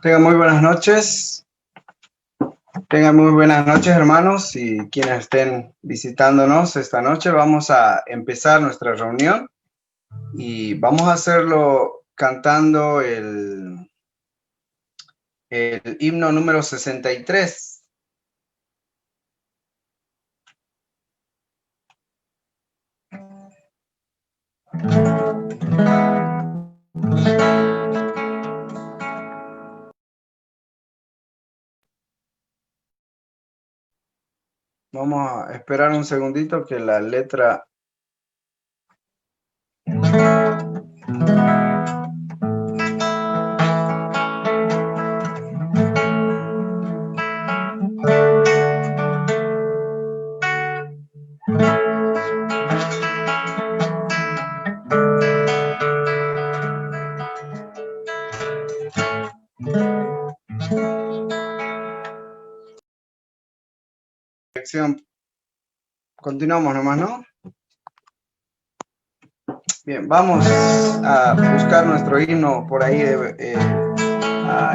Tengan muy buenas noches. Tengan muy buenas noches, hermanos, y quienes estén visitándonos esta noche. Vamos a empezar nuestra reunión y vamos a hacerlo cantando el himno número 63. Vamos a esperar un segundito que la letra... Continuamos nomás, ¿no? Bien, vamos a buscar nuestro himno por ahí,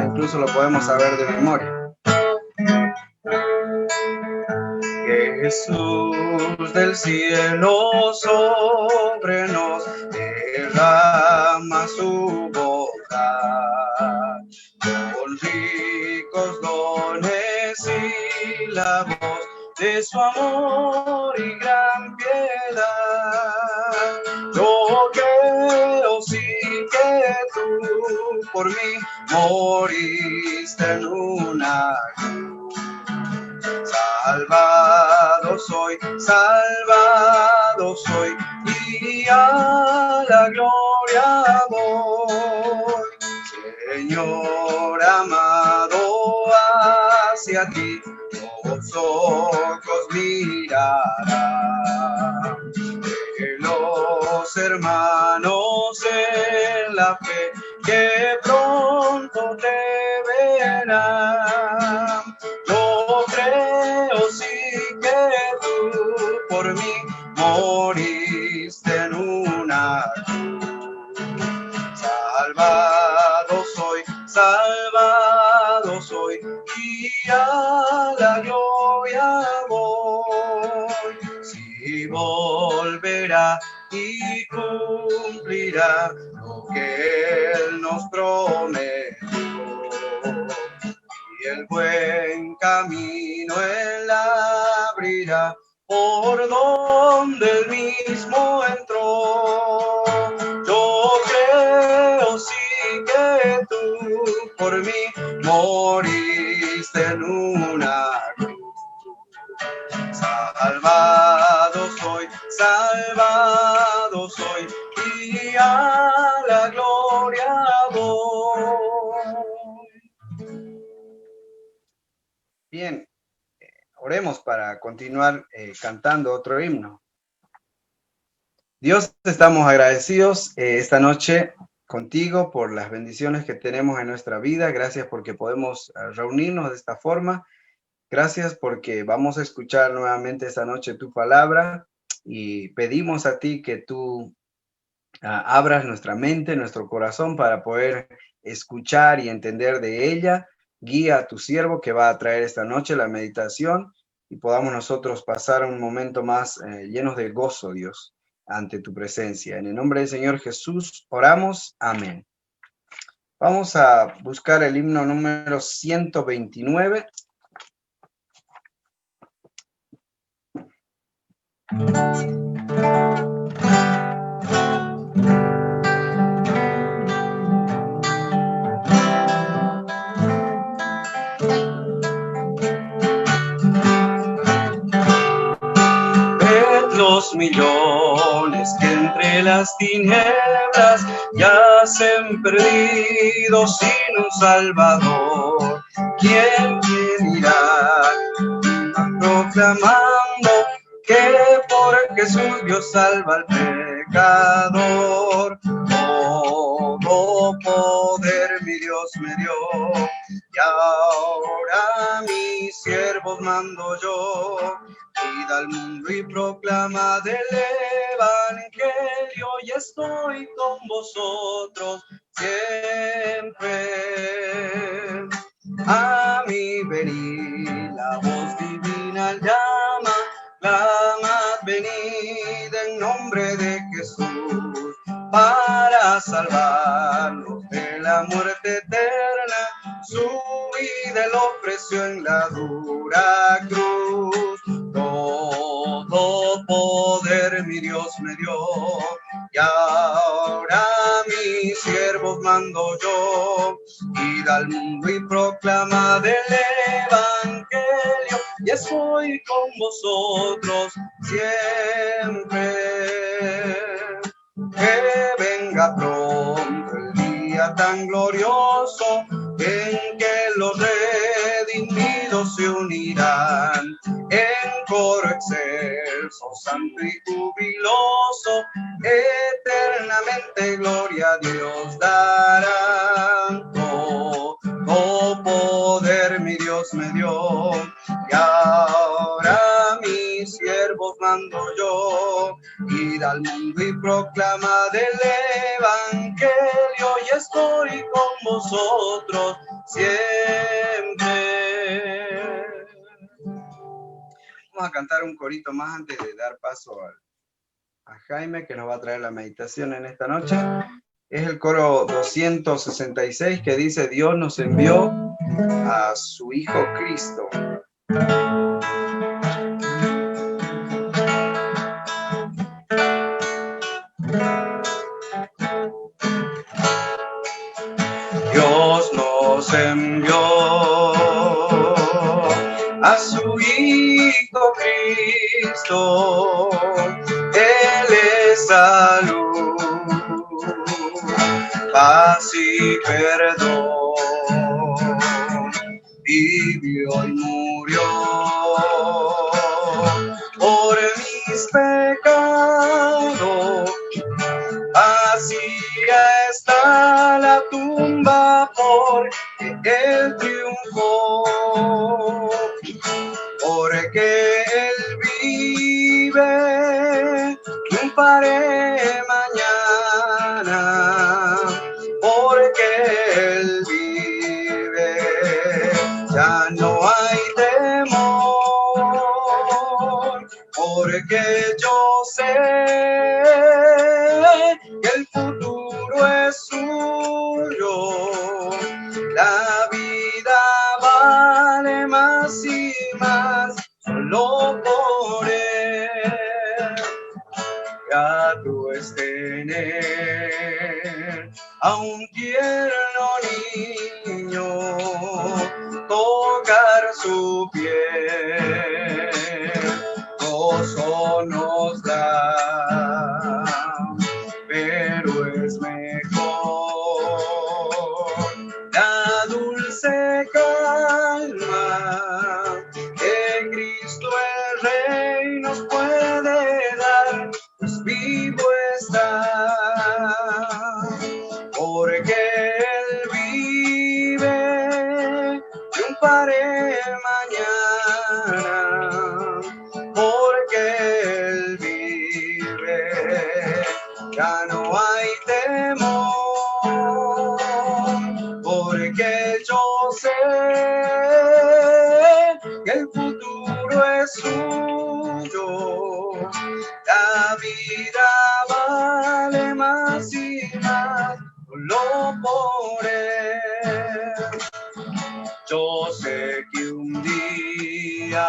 incluso lo podemos saber de memoria. Que Jesús del cielo sobre nos derrama su bondad, con ricos dones y la voz de su amor y gran piedad. Yo creo sí que tú por mí moriste en una cruz. Salvado soy, y a la gloria voy. Señor amado, hacia ti los ojos mirarán. Que los hermanos en la fe que pronto te verán. Yo creo sí que tú por mí moriste en una cruz. Salvado soy, y a la gloria voy. Si volverá y cumplirá lo que Él nos prometió, y el buen camino Él abrirá por donde Él mismo entró. Yo creo sí que tú por mí moriste en una cruz. Salvado soy, y a la gloria voy. Bien, oremos para continuar cantando otro himno. Dios, estamos agradecidos esta noche contigo por las bendiciones que tenemos en nuestra vida. Gracias porque podemos reunirnos de esta forma. Gracias porque vamos a escuchar nuevamente esta noche tu palabra y pedimos a ti que tú abras nuestra mente, nuestro corazón para poder escuchar y entender de ella. Guía a tu siervo que va a traer esta noche la meditación y podamos nosotros pasar un momento más llenos de gozo, Dios, ante tu presencia. En el nombre del Señor Jesús oramos. Amén. Vamos a buscar el himno número 129. Los millones que entre las tinieblas yacen perdidos sin un salvador. ¿Quién irá proclamando que por Jesús Dios salva al pecador? Todo poder mi Dios me dio, y ahora mis siervos mando yo. Id al mundo y proclama del evangelio, y estoy con vosotros siempre. nombre de Jesús, para salvarnos de la muerte eterna. Su vida Él ofreció en la dura cruz. Todo poder mi Dios me dio, y ahora mis siervos mando yo. Id al mundo y proclamad el evangelio, y estoy con vosotros siempre. Que venga pronto el día tan glorioso en que los redimidos se unirán en coro excelso, santo y jubiloso, eternamente gloria a Dios darán. Todo poder mi Dios me dio, y ahora mis siervos mando yo. Id al mundo y proclamad el evangelio, y estoy con vosotros siempre. Vamos a cantar un corito más antes de dar paso a Jaime, que nos va a traer la meditación en esta noche. Es el coro 266, que dice: Dios nos envió a su Hijo Cristo. Dios nos envió a su Hijo Cristo, Él es salud, paz y perdón, vivió y murió por mis pecados. Así está la tumba porque Él triunfó, porque Él vive, triunfaré mañana, porque Él vive, ya no hay temor, porque yo sé que el futuro es suyo, la vida vale más y más solo por Él. Grato es tener a un tierno niño, tocar su piel, gozo nos da, pero es mejor la dulce calma que Cristo el Rey nos puede dar, pues vivo está, porque Él vive, triunfaré mañana, porque Él vive, ya no hay temor, porque yo sé que el futuro es suyo, la vida vale más y más solo por Él. Yo sé que un día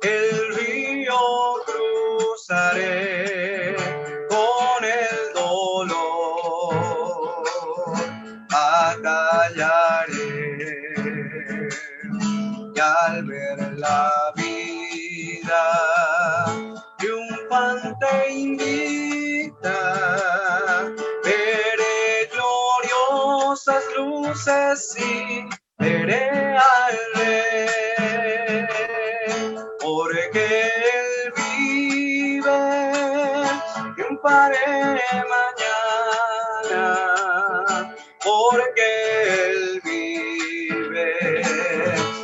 el río cruzaré con el dolor, batallaré, y al ver la vida triunfante invicta, veré gloriosas luces y veré al Rey, porque Él vive, triunfaré mañana, porque Él vive,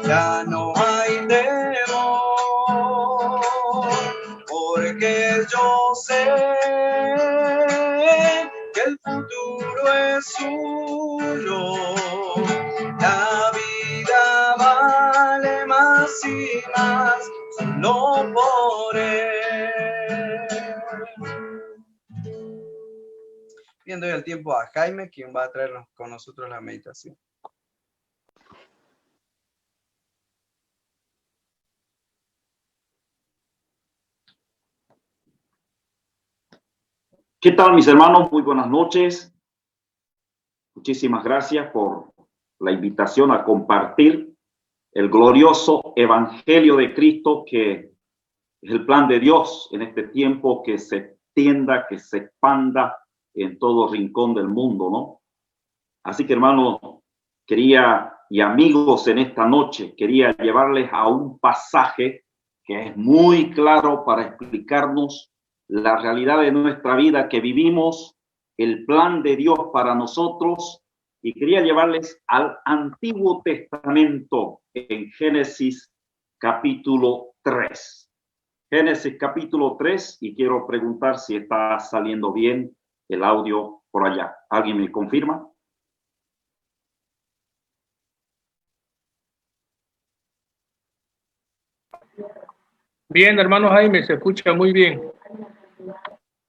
ya no hay temor, porque yo sé que el futuro es suyo, la vida vale más y más solo por Él. Bien, doy el tiempo a Jaime, quien va a traernos con nosotros la meditación. ¿Qué tal, mis hermanos? Muy buenas noches. Muchísimas gracias por la invitación a compartir el glorioso Evangelio de Cristo, que es el plan de Dios en este tiempo, que se extienda, que se expanda en todo rincón del mundo, ¿no? Así que, hermanos, y amigos, en esta noche quería llevarles a un pasaje que es muy claro para explicarnos la realidad de nuestra vida que vivimos, el plan de Dios para nosotros, y quería llevarles al Antiguo Testamento en Génesis capítulo 3. Génesis capítulo 3, y quiero preguntar si está saliendo bien el audio por allá. ¿Alguien me confirma? Bien, hermano Jaime, se escucha muy bien.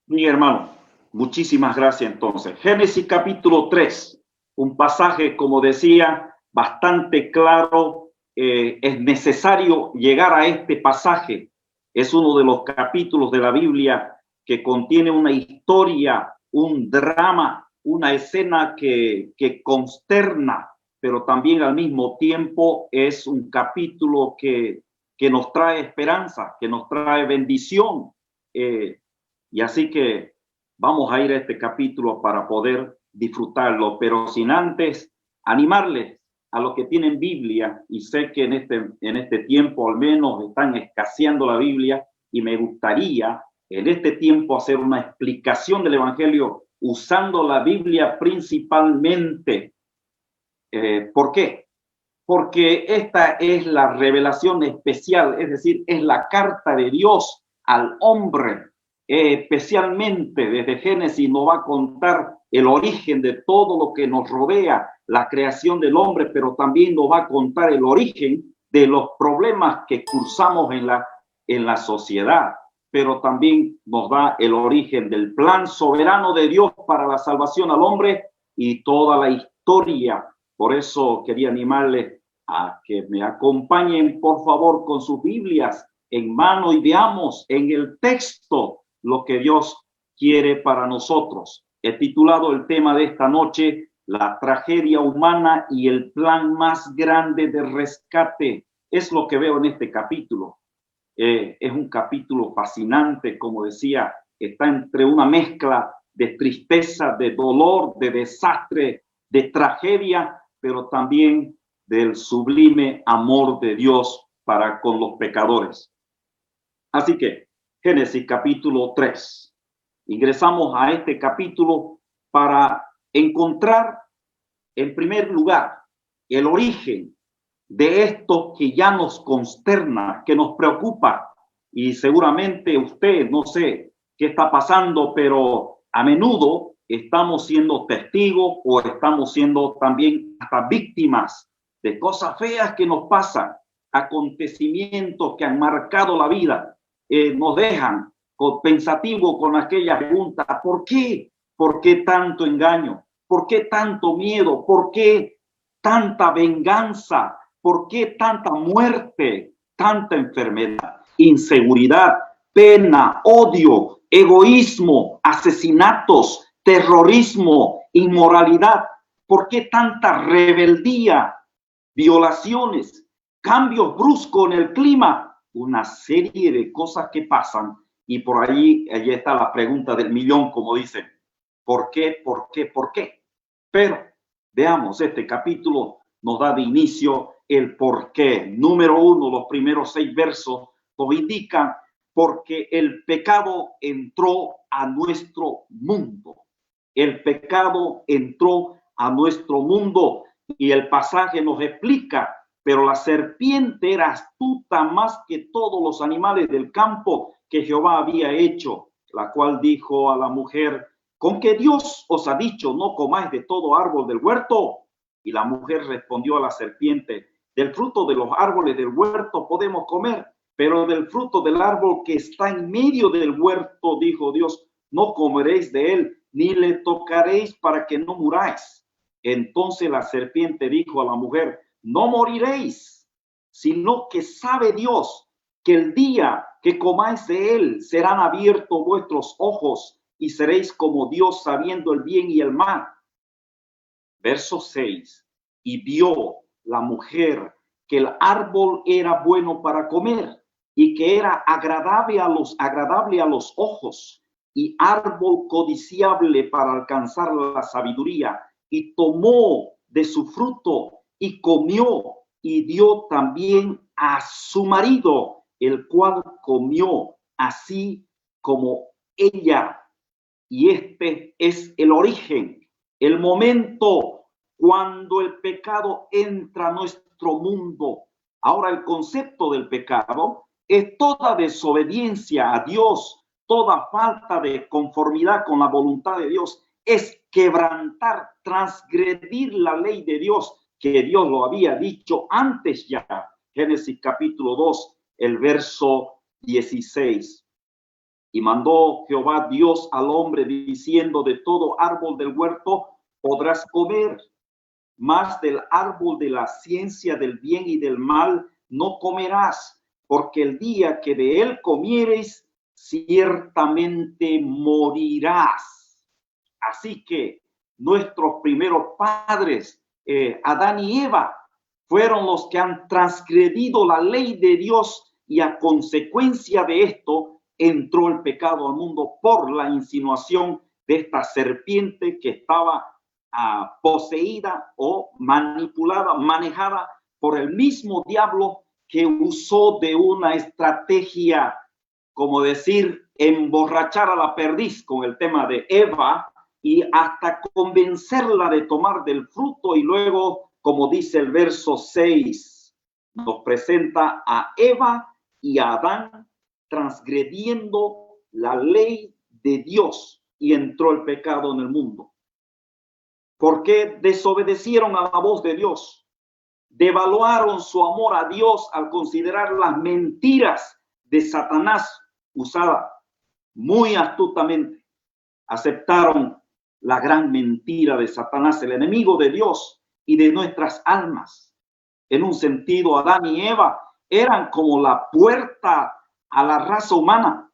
Mi hermano, muchísimas gracias entonces. Génesis capítulo 3, un pasaje, como decía, bastante claro. Es necesario llegar a este pasaje. Es uno de los capítulos de la Biblia que contiene una historia, un drama, una escena que consterna, pero también al mismo tiempo es un capítulo que nos trae esperanza, que nos trae bendición. Y así que vamos a ir a este capítulo para poder disfrutarlo, pero sin antes animarles a los que tienen Biblia, y sé que en este tiempo al menos están escaseando la Biblia, y me gustaría en este tiempo hacer una explicación del Evangelio usando la Biblia principalmente. ¿Por qué? Porque esta es la revelación especial, es decir, es la carta de Dios al hombre. Especialmente desde Génesis nos va a contar el origen de todo lo que nos rodea, la creación del hombre, pero también nos va a contar el origen de los problemas que cursamos en la sociedad, pero también nos da el origen del plan soberano de Dios para la salvación al hombre y toda la historia. Por eso quería animarles a que me acompañen, por favor, con sus Biblias en mano y veamos en el texto lo que Dios quiere para nosotros. He titulado el tema de esta noche, la tragedia humana y el plan más grande de rescate. Es lo que veo en este capítulo. Es un capítulo fascinante, como decía, está entre una mezcla de tristeza, de dolor, de desastre, de tragedia, pero también del sublime amor de Dios para con los pecadores. Así que, Génesis capítulo 3. Ingresamos a este capítulo para encontrar, en primer lugar, el origen de esto que ya nos consterna, que nos preocupa. Y seguramente usted, no sé qué está pasando, pero a menudo estamos siendo testigos o estamos siendo también hasta víctimas de cosas feas que nos pasan, acontecimientos que han marcado la vida. Nos dejan pensativos con aquella pregunta: ¿por qué? ¿Por qué tanto engaño? ¿Por qué tanto miedo? ¿Por qué tanta venganza? ¿Por qué tanta muerte? Tanta enfermedad, inseguridad, pena, odio, egoísmo, asesinatos, terrorismo, inmoralidad. ¿Por qué tanta rebeldía, violaciones, cambios bruscos en el clima? Una serie de cosas que pasan, y por allí está la pregunta del millón, como dicen: ¿por qué? ¿Por qué? ¿Por qué? Pero veamos, este capítulo nos da de inicio el por qué. Número 1, los primeros 6 versos nos indican porque el pecado entró a nuestro mundo. El pecado entró a nuestro mundo, y el pasaje nos explica: pero la serpiente era astuta más que todos los animales del campo que Jehová había hecho, la cual dijo a la mujer: ¿con qué Dios os ha dicho, no comáis de todo árbol del huerto? Y la mujer respondió a la serpiente: del fruto de los árboles del huerto podemos comer, pero del fruto del árbol que está en medio del huerto, dijo Dios, no comeréis de él, ni le tocaréis para que no muráis. Entonces la serpiente dijo a la mujer, no moriréis, sino que sabe Dios que el día que comáis de él serán abiertos vuestros ojos y seréis como Dios sabiendo el bien y el mal. Verso 6. Y vio la mujer que el árbol era bueno para comer y que era agradable a los ojos y árbol codiciable para alcanzar la sabiduría, y tomó de su fruto y comió y dio también a su marido, el cual comió así como ella. Y este es el origen, el momento cuando el pecado entra a nuestro mundo. Ahora, el concepto del pecado es toda desobediencia a Dios, toda falta de conformidad con la voluntad de Dios, es quebrantar, transgredir la ley de Dios, que Dios lo había dicho antes ya. Génesis capítulo 2, el verso 16. Y mandó Jehová Dios al hombre diciendo, de todo árbol del huerto podrás comer, mas del árbol de la ciencia del bien y del mal no comerás, porque el día que de él comiereis, ciertamente morirás. Así que nuestros primeros padres, Adán y Eva, fueron los que han transgredido la ley de Dios, y a consecuencia de esto entró el pecado al mundo por la insinuación de esta serpiente que estaba poseída o manipulada, manejada por el mismo diablo, que usó de una estrategia, como decir, emborrachar a la perdiz con el tema de Eva, y hasta convencerla de tomar del fruto. Y luego, como dice el verso 6, nos presenta a Eva y a Adán transgrediendo la ley de Dios, y entró el pecado en el mundo. Porque desobedecieron a la voz de Dios, devaluaron su amor a Dios al considerar las mentiras de Satanás usadas muy astutamente. Aceptaron la gran mentira de Satanás, el enemigo de Dios y de nuestras almas. En un sentido, Adán y Eva eran como la puerta a la raza humana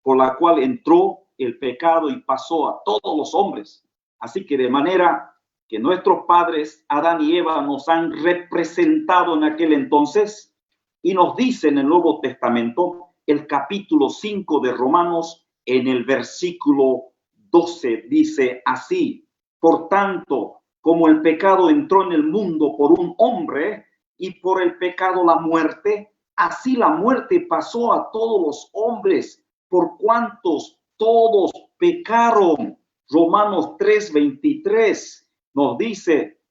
por la cual entró el pecado y pasó a todos los hombres. Así que de manera que nuestros padres, Adán y Eva, nos han representado en aquel entonces, y nos dice en el Nuevo Testamento, el capítulo 5 de Romanos, en el versículo 12, dice así: por tanto, como el pecado entró en el mundo por un hombre, y por el pecado la muerte, así la muerte pasó a todos los hombres, por cuantos todos pecaron. Romanos 3:23 nos dice,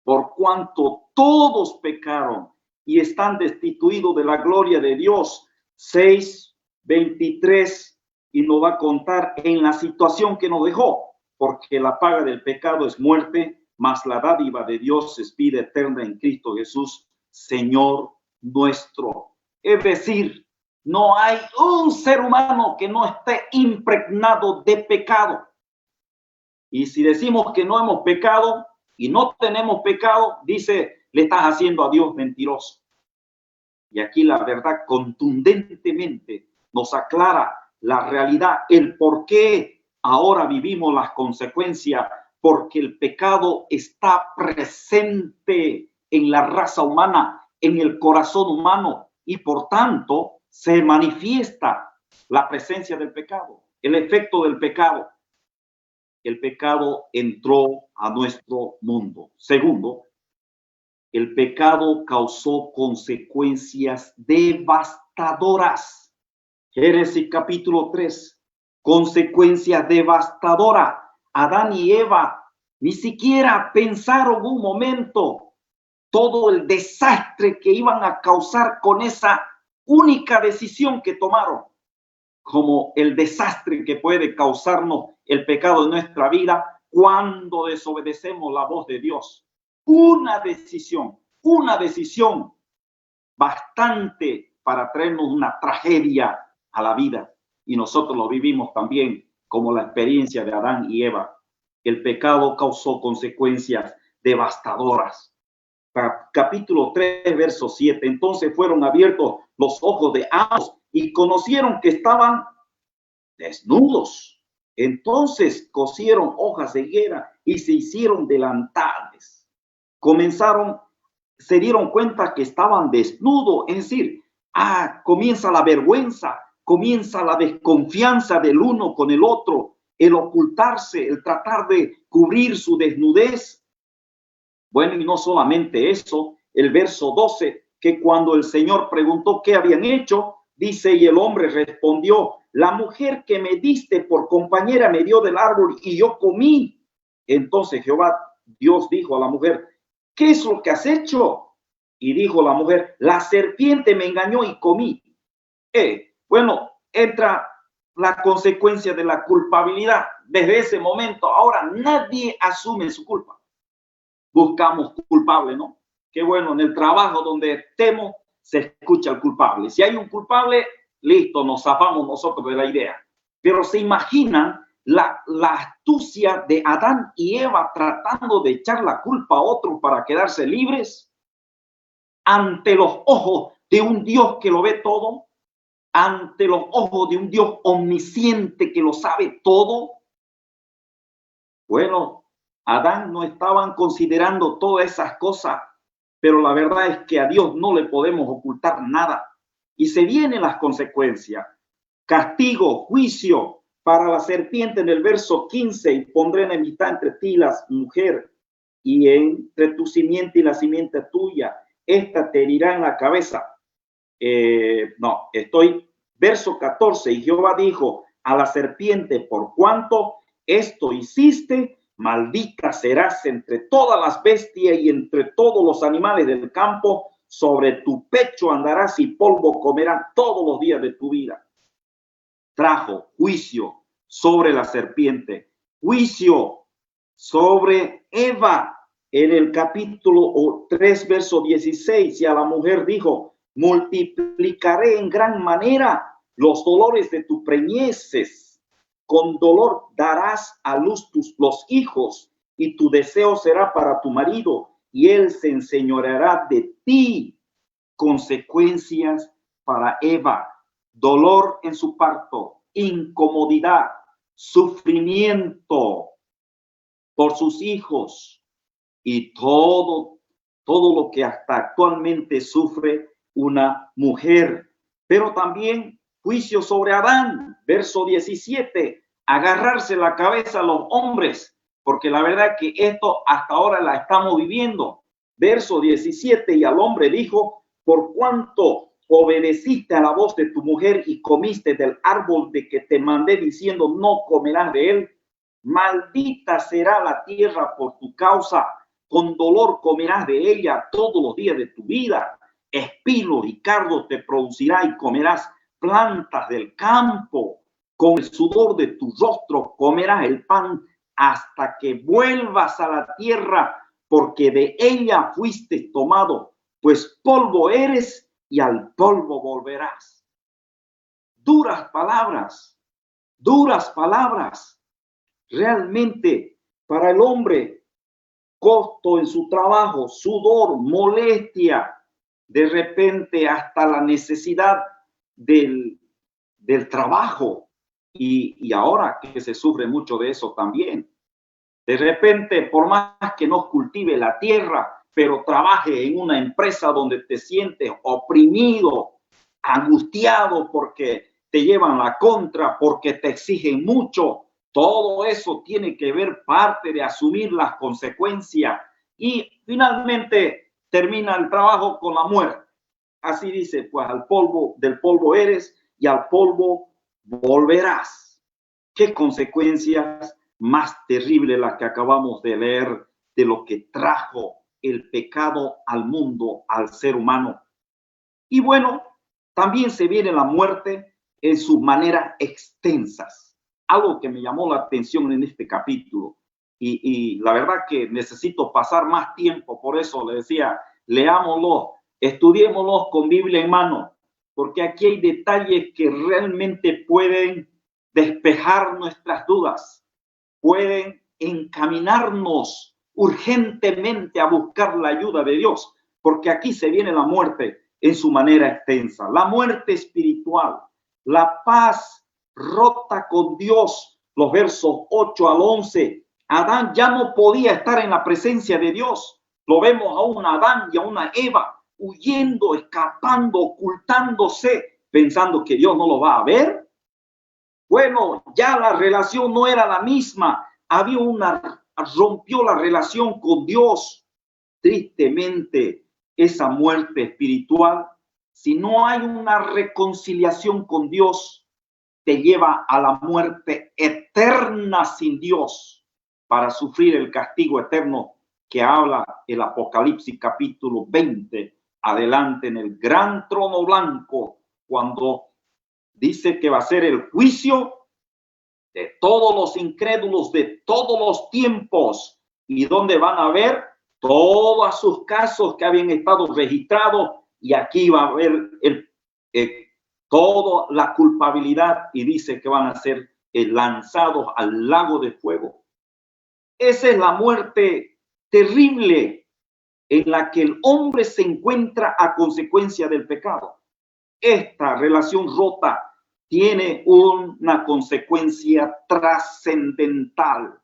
por cuanto todos pecaron y están destituidos de la gloria de Dios. 6:23, y nos va a contar en la situación que nos dejó, porque la paga del pecado es muerte, mas la dádiva de Dios es vida eterna en Cristo Jesús, Señor nuestro. Es decir, no hay un ser humano que no esté impregnado de pecado. Y si decimos que no hemos pecado y no tenemos pecado, dice, le estás haciendo a Dios mentiroso. Y aquí la verdad contundentemente nos aclara la realidad, el por qué ahora vivimos las consecuencias, porque el pecado está presente en la raza humana, en el corazón humano, y por tanto se manifiesta la presencia del pecado, el efecto del pecado. El pecado entró a nuestro mundo. Segundo, el pecado causó consecuencias devastadoras. Génesis capítulo 3, consecuencias devastadoras. Adán y Eva ni siquiera pensaron un momento todo el desastre que iban a causar con esa única decisión que tomaron, como el desastre que puede causarnos el pecado en nuestra vida cuando desobedecemos la voz de Dios. Una decisión bastante para traernos una tragedia a la vida, y nosotros lo vivimos también como la experiencia de Adán y Eva. El pecado causó consecuencias devastadoras. Capítulo 3, verso 7. Entonces fueron abiertos los ojos de ambos y conocieron que estaban desnudos. Entonces cosieron hojas de higuera y se hicieron delantales. Se dieron cuenta que estaban desnudos, es decir, comienza la vergüenza, comienza la desconfianza del uno con el otro, el ocultarse, el tratar de cubrir su desnudez. Bueno, y no solamente eso, el verso 12, que cuando el Señor preguntó qué habían hecho, dice, y el hombre respondió, la mujer que me diste por compañera me dio del árbol y yo comí. Entonces Dios dijo a la mujer, ¿qué es lo que has hecho? Y dijo la mujer, la serpiente me engañó y comí. Bueno, entra la consecuencia de la culpabilidad. Desde ese momento, ahora nadie asume su culpa. Buscamos culpable, ¿no? Qué bueno, en el trabajo donde estemos se escucha el culpable. Si hay un culpable, listo, nos zafamos nosotros de la idea. Pero se imaginan la astucia de Adán y Eva tratando de echar la culpa a otro para quedarse libres ante los ojos de un Dios que lo ve todo, ante los ojos de un Dios omnisciente que lo sabe todo. Bueno, Adán no estaban considerando todas esas cosas, pero la verdad es que a Dios no le podemos ocultar nada. Y se vienen las consecuencias. Castigo, juicio para la serpiente en el verso 15, y pondré enemistad entre ti y la mujer, y entre tu simiente y la simiente tuya, esta te herirá en la cabeza. Verso 14, y Jehová dijo a la serpiente, por cuanto esto hiciste, maldita serás entre todas las bestias y entre todos los animales del campo, sobre tu pecho andarás y polvo comerás todos los días de tu vida. Trajo juicio sobre la serpiente, juicio sobre Eva en el capítulo 3, verso 16, y a la mujer dijo, multiplicaré en gran manera los dolores de tu preñeces. Con dolor darás a luz los hijos, y tu deseo será para tu marido, y él se enseñoreará de ti. Consecuencias para Eva, dolor en su parto, incomodidad, sufrimiento por sus hijos y todo lo que hasta actualmente sufre una mujer. Pero también juicio sobre Adán, verso 17, agarrarse la cabeza a los hombres, porque la verdad que esto hasta ahora la estamos viviendo. Verso 17, y al hombre dijo, por cuanto obedeciste a la voz de tu mujer y comiste del árbol de que te mandé diciendo, no comerás de él, maldita será la tierra por tu causa, con dolor comerás de ella todos los días de tu vida, espinos y cardos te producirá y comerás plantas del campo, con el sudor de tu rostro comerás el pan hasta que vuelvas a la tierra, porque de ella fuiste tomado, pues polvo eres y al polvo volverás. Duras palabras, realmente para el hombre, costo en su trabajo, sudor, molestia, de repente hasta la necesidad del trabajo, y ahora que se sufre mucho de eso también. De repente, por más que no cultive la tierra, pero trabaje en una empresa donde te sientes oprimido, angustiado porque te llevan la contra, porque te exigen mucho, todo eso tiene que ver parte de asumir las consecuencias, y finalmente termina el trabajo con la muerte. Así dice, pues del polvo eres y al polvo volverás. ¿Qué consecuencias más terribles las que acabamos de leer de lo que trajo el pecado al mundo, al ser humano? Y bueno, también se viene la muerte en sus maneras extensas. Algo que me llamó la atención en este capítulo. Y la verdad que necesito pasar más tiempo, por eso le decía, leámoslo, estudiémoslo con Biblia en mano, porque aquí hay detalles que realmente pueden despejar nuestras dudas, pueden encaminarnos urgentemente a buscar la ayuda de Dios, porque aquí se viene la muerte en su manera extensa, la muerte espiritual, la paz rota con Dios. Los versos 8 al 11, Adán ya no podía estar en la presencia de Dios. Lo vemos a un Adán y a una Eva huyendo, escapando, ocultándose, pensando que Dios no lo va a ver. Bueno, ya la relación no era la misma. Rompió la relación con Dios. Tristemente, esa muerte espiritual, si no hay una reconciliación con Dios, te lleva a la muerte eterna sin Dios, para sufrir el castigo eterno que habla el Apocalipsis capítulo 20, adelante en el gran trono blanco, cuando dice que va a ser el juicio de todos los incrédulos de todos los tiempos, y donde van a ver todos sus casos que habían estado registrados, y aquí va a haber toda la culpabilidad, y dice que van a ser lanzados al lago de fuego. Esa es la muerte terrible en la que el hombre se encuentra a consecuencia del pecado. Esta relación rota tiene una consecuencia trascendental,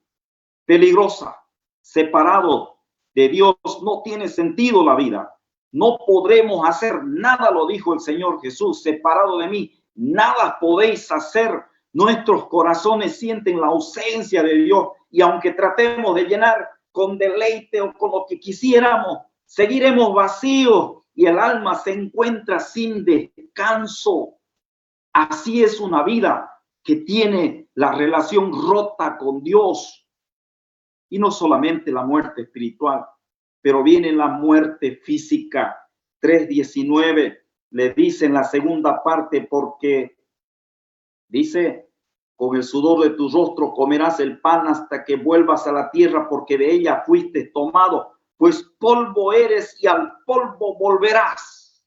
peligrosa. Separado de Dios no tiene sentido la vida. No podremos hacer nada, lo dijo el Señor Jesús. Separado de mí, nada podéis hacer. Nuestros corazones sienten la ausencia de Dios, y aunque tratemos de llenar con deleite o con lo que quisiéramos, seguiremos vacíos y el alma se encuentra sin descanso. Así es una vida que tiene la relación rota con Dios. Y no solamente la muerte espiritual, pero viene la muerte física. 3:19 le dice en la segunda parte, porque dice, con el sudor de tu rostro comerás el pan hasta que vuelvas a la tierra, porque de ella fuiste tomado, pues polvo eres y al polvo volverás.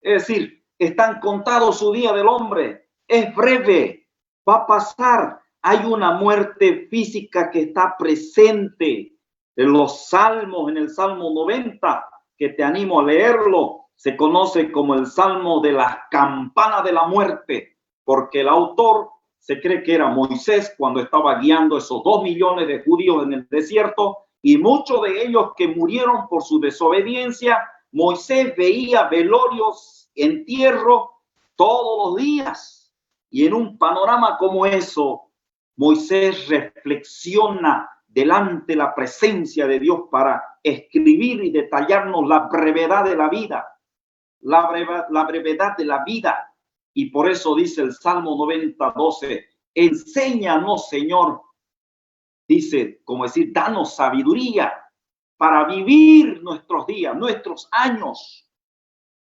Es decir, están contados su día del hombre, es breve, va a pasar. Hay una muerte física que está presente en los salmos, en el Salmo 90, que te animo a leerlo, se conoce como el Salmo de las campanas de la muerte, porque el autor se cree que era Moisés cuando estaba guiando esos 2 millones de judíos en el desierto, y muchos de ellos que murieron por su desobediencia. Moisés veía velorios, entierro todos los días, y en un panorama como eso, Moisés reflexiona delante de la presencia de Dios para escribir y detallarnos la brevedad de la vida, la brevedad de la vida. Y por eso dice el Salmo 90:12, enséñanos, Señor, dice, como decir, danos sabiduría para vivir nuestros días, nuestros años.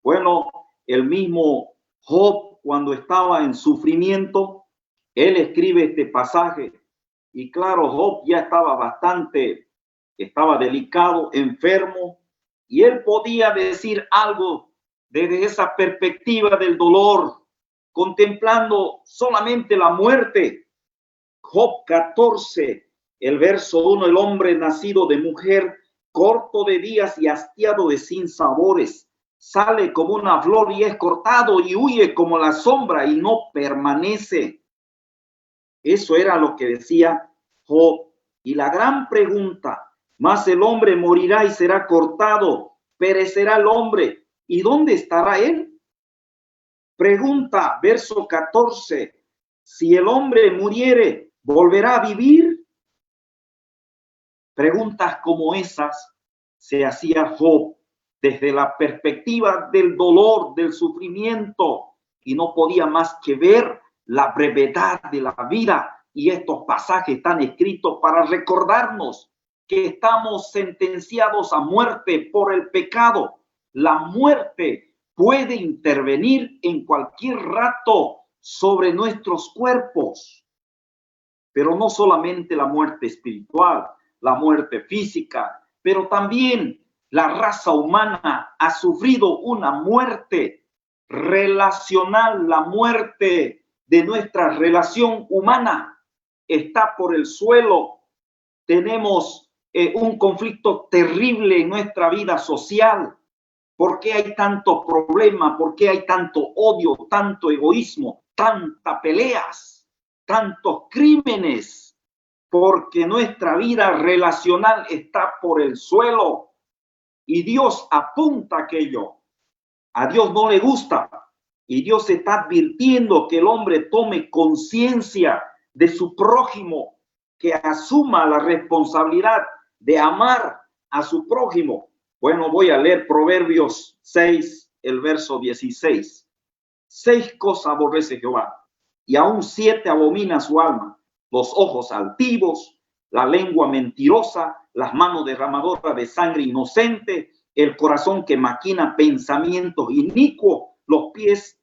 Bueno, el mismo Job, cuando estaba en sufrimiento, él escribe este pasaje, y claro, Job ya estaba delicado, enfermo, y él podía decir algo desde esa perspectiva del dolor, contemplando solamente la muerte. Job 14, el verso 1, el hombre nacido de mujer, corto de días y hastiado de sinsabores, sale como una flor y es cortado y huye como la sombra y no permanece. Eso era lo que decía Job. Y la gran pregunta, mas el hombre morirá y será cortado, perecerá el hombre, ¿y dónde estará él? Pregunta, verso 14, si el hombre muriere, ¿volverá a vivir? Preguntas como esas se hacía Job desde la perspectiva del dolor, del sufrimiento, y no podía más que ver la brevedad de la vida. Y estos pasajes están escritos para recordarnos que estamos sentenciados a muerte por el pecado. La muerte puede intervenir en cualquier rato sobre nuestros cuerpos, pero no solamente la muerte espiritual, la muerte física, pero también la raza humana ha sufrido una muerte relacional, la muerte de nuestra relación humana está por el suelo. Tenemos un conflicto terrible en nuestra vida social. ¿Por qué hay tanto problema? ¿Por qué hay tanto odio, tanto egoísmo, tantas peleas, tantos crímenes? Porque nuestra vida relacional está por el suelo y Dios apunta a aquello. A Dios no le gusta y Dios está advirtiendo que el hombre tome conciencia de su prójimo, que asuma la responsabilidad de amar a su prójimo. Bueno, voy a leer Proverbios 6, el verso 16. 6 cosas aborrece Jehová, y aún 7 abomina su alma: los ojos altivos, la lengua mentirosa, las manos derramadoras de sangre inocente, el corazón que maquina pensamientos inicuos, los pies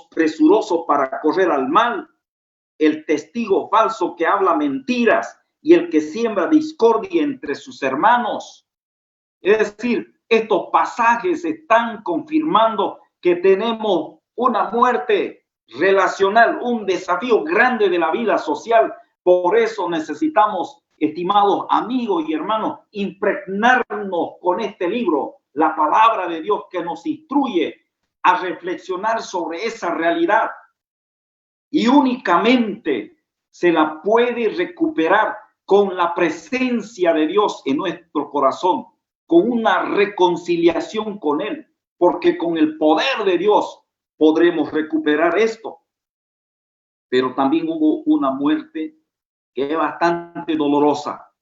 presurosos para correr al mal, el testigo falso que habla mentiras y el que siembra discordia entre sus hermanos. Es decir, estos pasajes están confirmando que tenemos una muerte relacional, un desafío grande de la vida social. Por eso necesitamos, estimados amigos y hermanos, impregnarnos con este libro, la palabra de Dios, que nos instruye a reflexionar sobre esa realidad. Y únicamente se la puede recuperar con la presencia de Dios en nuestro corazón, con una reconciliación con Él, porque con el poder de Dios podremos recuperar esto. Pero también hubo una muerte que es bastante dolorosa,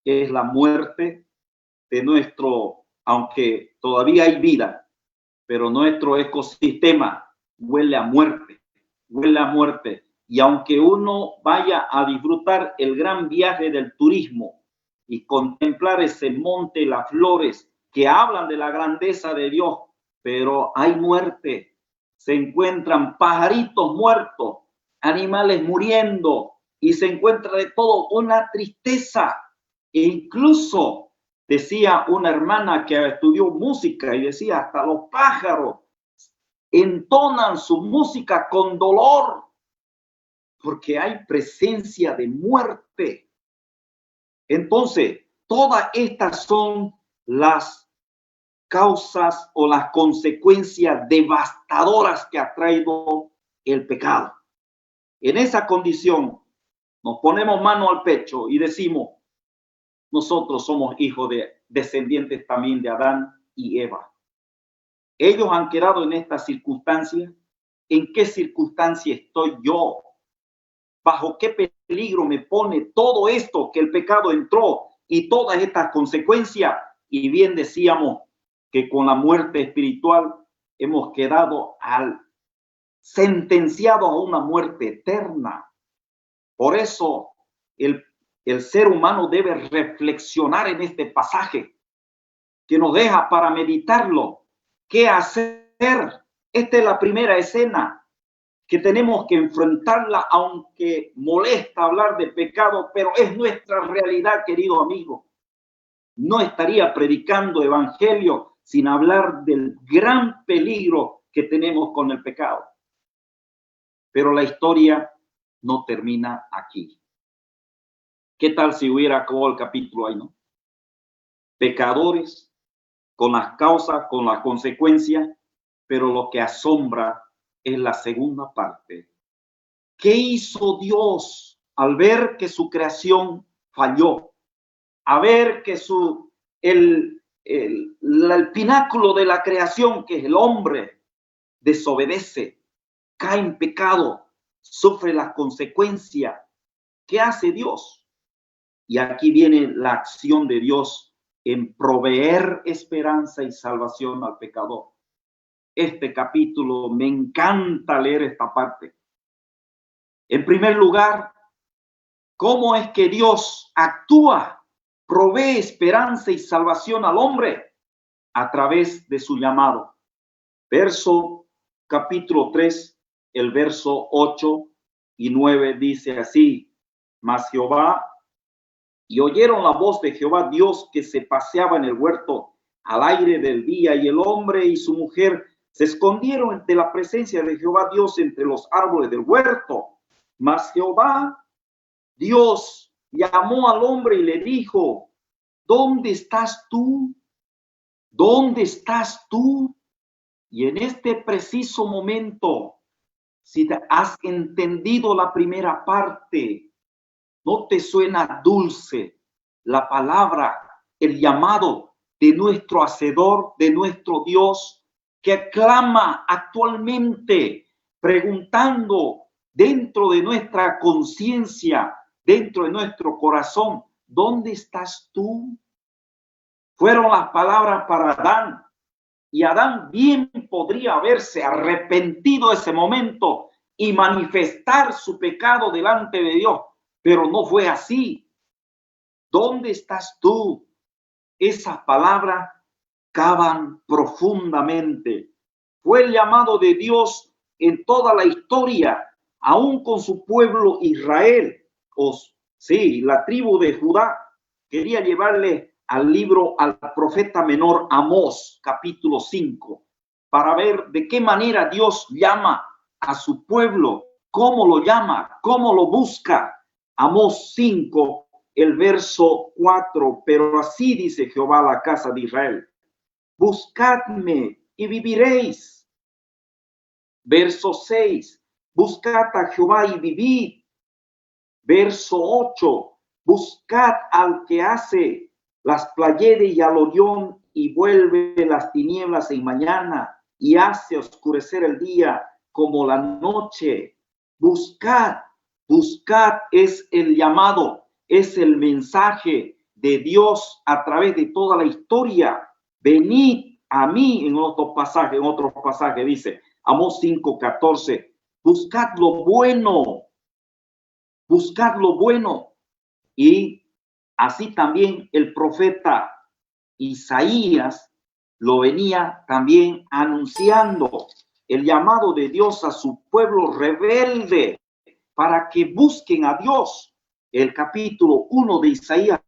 que es la muerte de nuestro, aunque todavía hay vida, pero nuestro ecosistema huele a muerte, huele a muerte. Y aunque uno vaya a disfrutar el gran viaje del turismo y contemplar ese monte, las flores que hablan de la grandeza de Dios, pero hay muerte. Se encuentran pajaritos muertos, animales muriendo, y se encuentra de todo, una tristeza. E incluso decía una hermana que estudió música y decía, hasta los pájaros entonan su música con dolor, porque hay presencia de muerte. Entonces, todas estas son las causas o las consecuencias devastadoras que ha traído el pecado. En esa condición, nos ponemos mano al pecho y decimos, nosotros somos hijos de descendientes también de Adán y Eva. Ellos han quedado en esta circunstancia. ¿En qué circunstancia estoy yo? ¿Bajo qué peligro me pone todo esto que el pecado entró y todas estas consecuencias? Y bien decíamos que con la muerte espiritual hemos quedado sentenciados a una muerte eterna. Por eso el ser humano debe reflexionar en este pasaje que nos deja para meditarlo. ¿Qué hacer? Esta es la primera escena que tenemos que enfrentarla, aunque molesta hablar de pecado, pero es nuestra realidad, querido amigo. No estaría predicando evangelio sin hablar del gran peligro que tenemos con el pecado. Pero la historia no termina aquí. ¿Qué tal si hubiera acabado el capítulo ahí, no? Pecadores, con las causas, con las consecuencias, pero lo que asombra es la segunda parte. ¿Qué hizo Dios al ver que su creación falló? A ver que el pináculo de la creación, que es el hombre, desobedece, cae en pecado, sufre las consecuencias. ¿Qué hace Dios? Y aquí viene la acción de Dios en proveer esperanza y salvación al pecador. Este capítulo, me encanta leer esta parte. En primer lugar, ¿cómo es que Dios actúa? Provee esperanza y salvación al hombre a través de su llamado. Capítulo 3, el verso 8 y 9 dice así: Mas Jehová, y oyeron la voz de Jehová Dios que se paseaba en el huerto al aire del día, y el hombre y su mujer Se escondieron de la presencia de Jehová Dios entre los árboles del huerto. Mas Jehová Dios llamó al hombre y le dijo: ¿dónde estás tú? ¿Dónde estás tú? Y en este preciso momento, si te has entendido la primera parte, ¿no te suena dulce la palabra, el llamado de nuestro Hacedor, de nuestro Dios, que clama actualmente preguntando dentro de nuestra conciencia, dentro de nuestro corazón, ¿dónde estás tú? Fueron las palabras para Adán. Y Adán bien podría haberse arrepentido ese momento y manifestar su pecado delante de Dios, pero no fue así. ¿Dónde estás tú? Esas palabras cavan profundamente. Fue el llamado de Dios en toda la historia, aún con su pueblo Israel. Sí, la tribu de Judá quería llevarle al libro al profeta menor Amós, capítulo 5, para ver de qué manera Dios llama a su pueblo, cómo lo llama, cómo lo busca. Amós 5, el verso 4, pero así dice Jehová a la casa de Israel: buscadme y viviréis. Verso 6, buscad a Jehová y vivid. Verso 8, buscad al que hace las Pleiades y al Orión y vuelve las tinieblas en mañana y hace oscurecer el día como la noche. Buscad, buscad es el llamado, es el mensaje de Dios a través de toda la historia. Venid a mí, en otro pasaje dice, Amós 5:14, buscad lo bueno. Buscad lo bueno. Y así también el profeta Isaías lo venía también anunciando, el llamado de Dios a su pueblo rebelde para que busquen a Dios. El capítulo 1 de Isaías,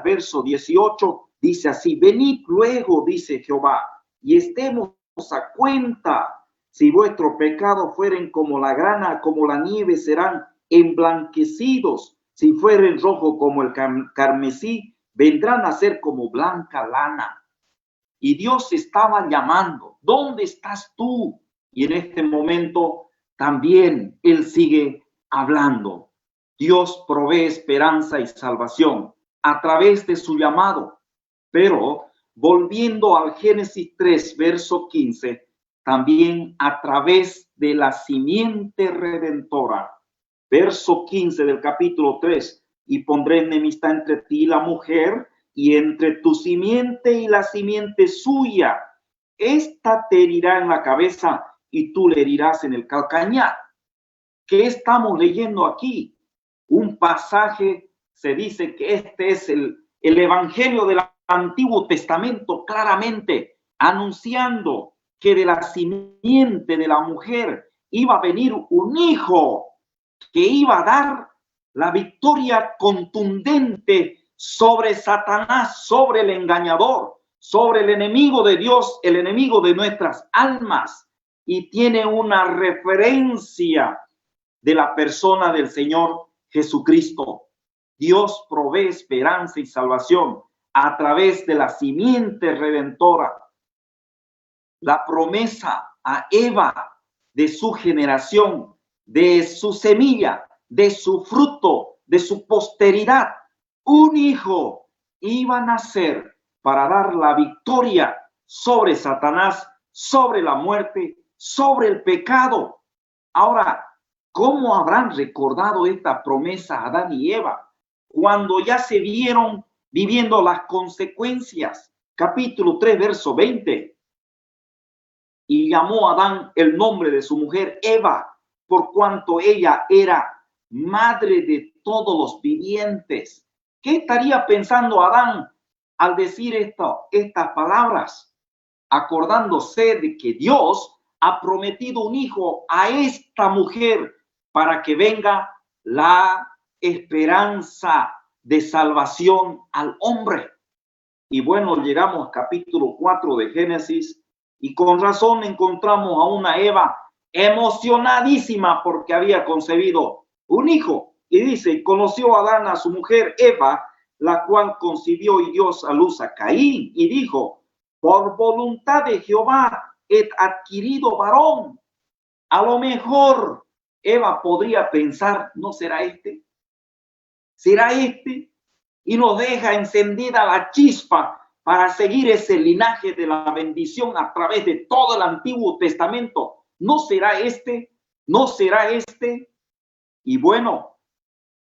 verso 18, dice así: venid luego, dice Jehová, y estemos a cuenta. Si vuestro pecado fueren como la grana, como la nieve, serán emblanquecidos. Si fueren rojo como el carmesí, vendrán a ser como blanca lana. Y Dios estaba llamando: ¿dónde estás tú? Y en este momento también Él sigue hablando. Dios provee esperanza y salvación a través de su llamado. Pero volviendo al Génesis 3, verso 15, también a través de la simiente redentora. Verso 15 del capítulo 3, y pondré enemistad entre ti y la mujer, y entre tu simiente y la simiente suya. Esta te herirá en la cabeza y tú le herirás en el calcañar. ¿Qué estamos leyendo aquí? Un pasaje, se dice que este es el evangelio del Antiguo Testamento, claramente anunciando que de la simiente de la mujer iba a venir un hijo que iba a dar la victoria contundente sobre Satanás, sobre el engañador, sobre el enemigo de Dios, el enemigo de nuestras almas. Y tiene una referencia de la persona del Señor Jesucristo. Dios provee esperanza y salvación a través de la simiente redentora. La promesa a Eva de su generación, de su semilla, de su fruto, de su posteridad. Un hijo iba a nacer para dar la victoria sobre Satanás, sobre la muerte, sobre el pecado. Ahora, ¿cómo habrán recordado esta promesa Adán y Eva cuando ya se vieron viviendo las consecuencias? Capítulo 3, verso 20. Y llamó a Adán el nombre de su mujer Eva, por cuanto ella era madre de todos los vivientes. ¿Qué estaría pensando Adán al decir estas palabras? Acordándose de que Dios ha prometido un hijo a esta mujer para que venga la esperanza de salvación al hombre. Y bueno, llegamos al capítulo 4 de Génesis, Y con razón encontramos a una Eva emocionadísima porque había concebido un hijo. Y dice, conoció a Adán a su mujer Eva, la cual concibió y dio a luz a Caín. Y dijo, por voluntad de Jehová he adquirido varón. A lo mejor Eva podría pensar, ¿no será este? ¿Será este? Y nos deja encendida la chispa para seguir ese linaje de la bendición a través de todo el Antiguo Testamento. ¿No será este? ¿No será este? Y bueno,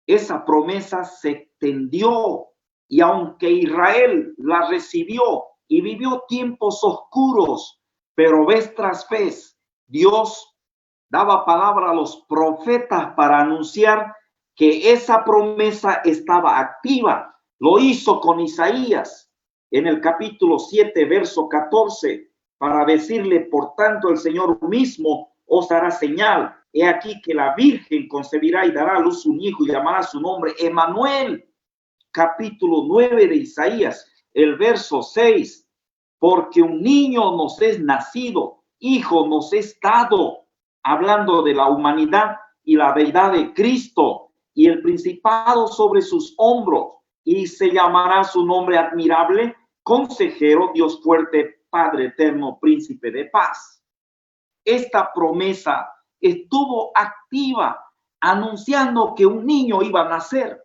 esa promesa se extendió y aunque Israel la recibió y vivió tiempos oscuros, pero vez tras vez Dios daba palabra a los profetas para anunciar que esa promesa estaba activa. Lo hizo con Isaías en el capítulo 7, verso 14, para decirle, por tanto, el Señor mismo os dará señal. He aquí que la Virgen concebirá y dará a luz un hijo y llamará su nombre Emmanuel. Capítulo 9 de Isaías, el verso 6. Porque un niño nos es nacido, hijo nos es dado, hablando de la humanidad y la deidad de Cristo, y el principado sobre sus hombros, y se llamará su nombre admirable, consejero, Dios fuerte, Padre eterno, príncipe de paz. Esta promesa estuvo activa, anunciando que un niño iba a nacer.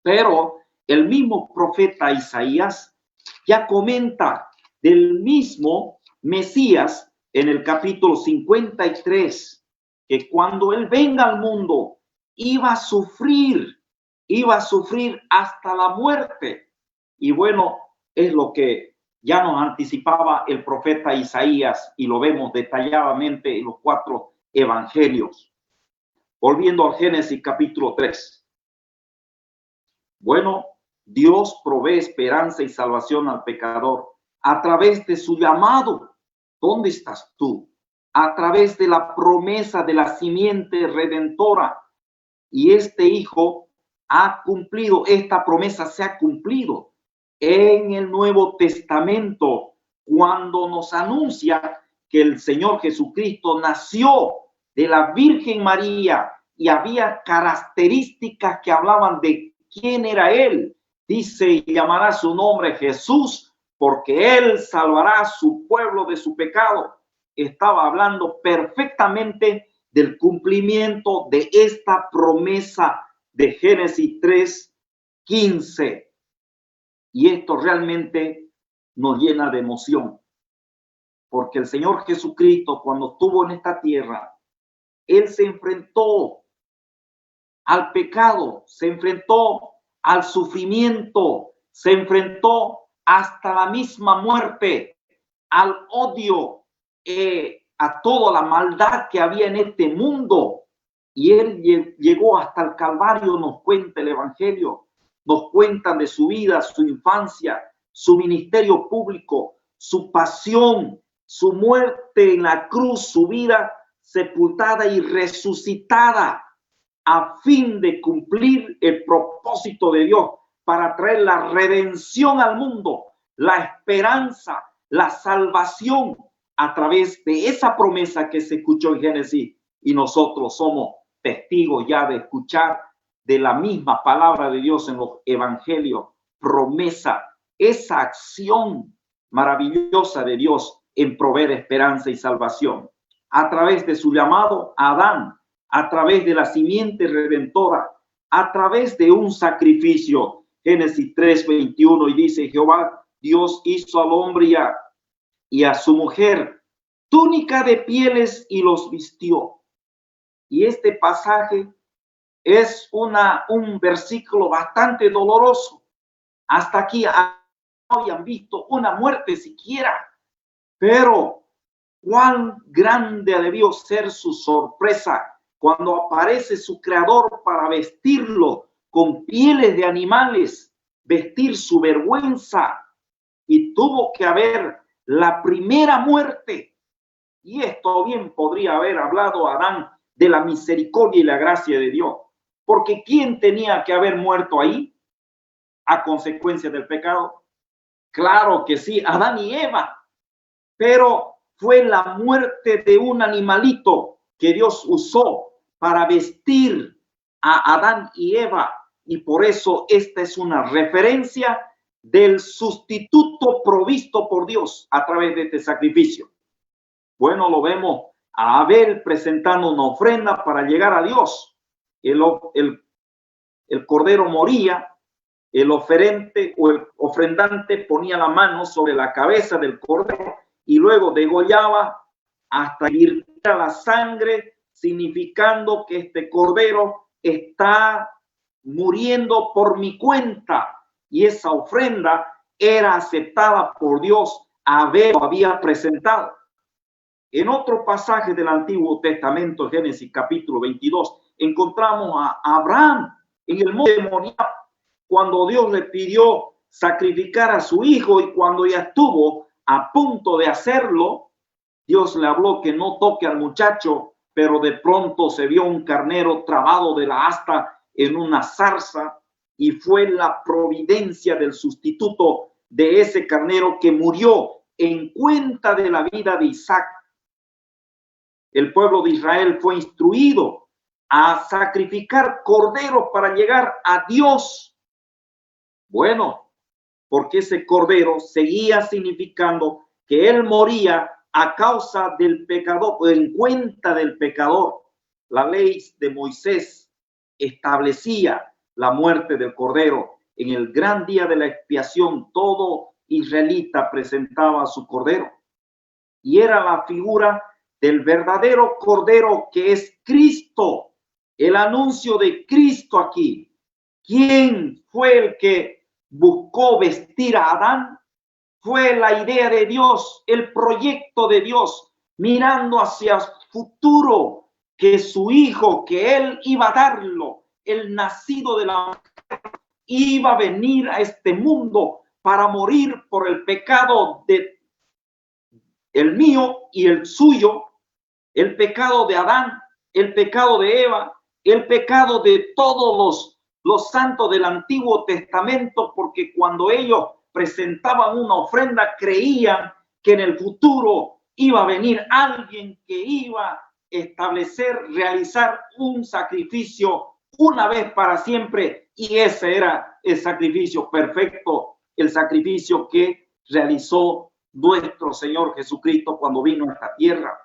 Pero el mismo profeta Isaías ya comenta del mismo Mesías en el capítulo 53, que cuando él venga al mundo iba a sufrir hasta la muerte. Y bueno, es lo que ya nos anticipaba el profeta Isaías y lo vemos detalladamente en los 4 evangelios. Volviendo al Génesis capítulo 3. Bueno, Dios provee esperanza y salvación al pecador a través de su llamado. ¿Dónde estás tú? A través de la promesa de la simiente redentora. Y este hijo ha cumplido, esta promesa se ha cumplido en el Nuevo Testamento, cuando nos anuncia que el Señor Jesucristo nació de la Virgen María y había características que hablaban de quién era él. Dice, y llamará su nombre Jesús, porque él salvará a su pueblo de su pecado. Estaba hablando perfectamente del cumplimiento de esta promesa de Génesis 3:15. Y esto realmente nos llena de emoción, porque el Señor Jesucristo, cuando estuvo en esta tierra, él se enfrentó al pecado, se enfrentó al sufrimiento, se enfrentó hasta la misma muerte, al odio, a toda la maldad que había en este mundo. Y él llegó hasta el Calvario, nos cuenta el Evangelio, nos cuentan de su vida, su infancia, su ministerio público, su pasión, su muerte en la cruz, su vida sepultada y resucitada, a fin de cumplir el propósito de Dios para traer la redención al mundo, la esperanza, la salvación a través de esa promesa que se escuchó en Génesis, y nosotros somos testigos ya de escuchar de la misma palabra de Dios en los evangelios, promesa, esa acción maravillosa de Dios en proveer esperanza y salvación a través de su llamado a Adán, a través de la simiente redentora, a través de un sacrificio. Génesis 3:21, y dice, Jehová Dios hizo al hombre y a su mujer túnica de pieles y los vistió. Y este pasaje es un versículo bastante doloroso. Hasta aquí no habían visto una muerte siquiera, pero cuán grande debió ser su sorpresa cuando aparece su creador para vestirlo con pieles de animales, vestir su vergüenza, y tuvo que haber la primera muerte. Y esto bien podría haber hablado Adán de la misericordia y la gracia de Dios, porque ¿quién tenía que haber muerto ahí a consecuencia del pecado? Claro que sí, Adán y Eva. pero fue la muerte de un animalito que Dios usó para vestir a Adán y Eva. Y por eso esta es una referencia del sustituto provisto por Dios a través de este sacrificio. Bueno, lo vemos a Abel presentando una ofrenda para llegar a Dios. El cordero moría, el oferente o el ofrendante ponía la mano sobre la cabeza del cordero y luego degollaba hasta ir a la sangre, significando que este cordero está muriendo por mi cuenta. Y esa ofrenda era aceptada por Dios. Abel lo había presentado. En otro pasaje del Antiguo Testamento, Génesis capítulo 22, encontramos a Abraham en el monte Moriah, cuando Dios le pidió sacrificar a su hijo, y cuando ya estuvo a punto de hacerlo, Dios le habló que no toque al muchacho, pero de pronto se vio un carnero trabado de la asta en una zarza, y fue la providencia del sustituto de ese carnero que murió en cuenta de la vida de Isaac. El pueblo de Israel fue instruido a sacrificar corderos para llegar a Dios. Bueno, porque ese cordero seguía significando que él moría a causa del pecador, o en cuenta del pecador. La ley de Moisés establecía la muerte del cordero. En el gran día de la expiación, todo israelita presentaba a su cordero. Y era la figura del verdadero cordero, que es Cristo. El anuncio de Cristo aquí. ¿Quién fue el que buscó vestir a Adán? Fue la idea de Dios, el proyecto de Dios, mirando hacia el futuro, que su hijo, que él iba a darlo, el nacido de la mujer, iba a venir a este mundo para morir por el pecado de el mío y el suyo, el pecado de Adán, el pecado de Eva, el pecado de todos los santos del Antiguo Testamento, porque cuando ellos presentaban una ofrenda, creían que en el futuro iba a venir alguien que iba a establecer, realizar un sacrificio una vez para siempre, y ese era el sacrificio perfecto, el sacrificio que realizó nuestro Señor Jesucristo cuando vino a esta tierra.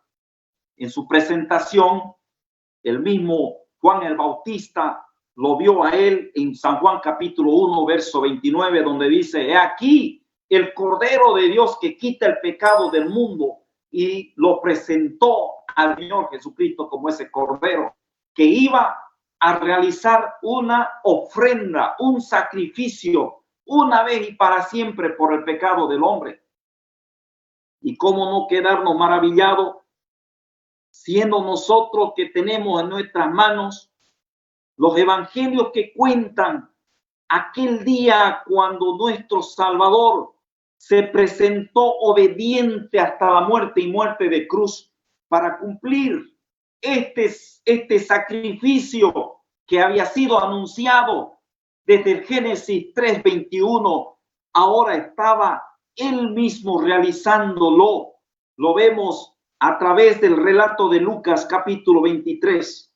En su presentación, el mismo Juan el Bautista lo vio a él en San Juan capítulo 1, verso 29, donde dice: he aquí el Cordero de Dios que quita el pecado del mundo, y lo presentó al Señor Jesucristo como ese Cordero que iba a realizar una ofrenda, un sacrificio, una vez y para siempre por el pecado del hombre. Y cómo no quedarnos maravillados, siendo nosotros que tenemos en nuestras manos los evangelios que cuentan aquel día cuando nuestro Salvador se presentó obediente hasta la muerte y muerte de cruz para cumplir este sacrificio que había sido anunciado desde el Génesis 3:21. Ahora estaba él mismo realizándolo. Lo vemos a través del relato de Lucas capítulo 23.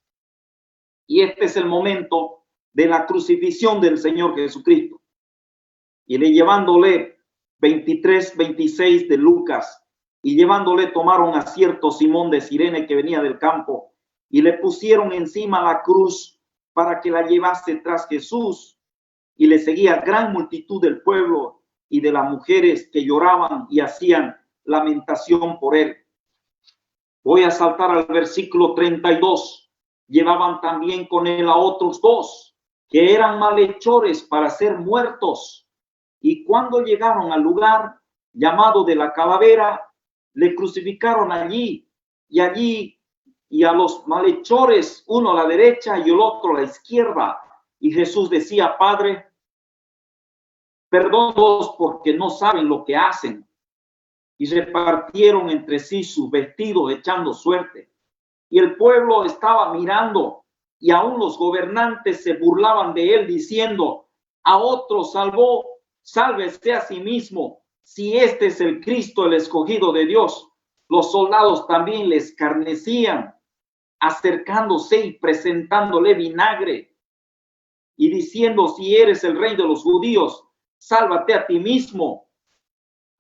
Y este es el momento de la crucifixión del Señor Jesucristo. Y le llevándole, 23:26 de Lucas, y llevándole tomaron a cierto Simón de Cirene que venía del campo, y le pusieron encima la cruz para que la llevase tras Jesús. Y le seguía gran multitud del pueblo y de las mujeres que lloraban y hacían lamentación por él. Voy a saltar al versículo 32. Llevaban también con él a otros dos, que eran malhechores para ser muertos. Y cuando llegaron al lugar llamado de la calavera, le crucificaron allí, y a los malhechores, uno a la derecha y el otro a la izquierda. Y Jesús decía: Padre, perdónalos porque no saben lo que hacen. Y repartieron entre sí sus vestidos echando suerte. Y el pueblo estaba mirando, y aún los gobernantes se burlaban de él, diciendo: a otro salvó, sálvese a sí mismo, si este es el Cristo, el escogido de Dios. Los soldados también le escarnecían, acercándose y presentándole vinagre y diciendo, si eres el rey de los judíos, sálvate a ti mismo.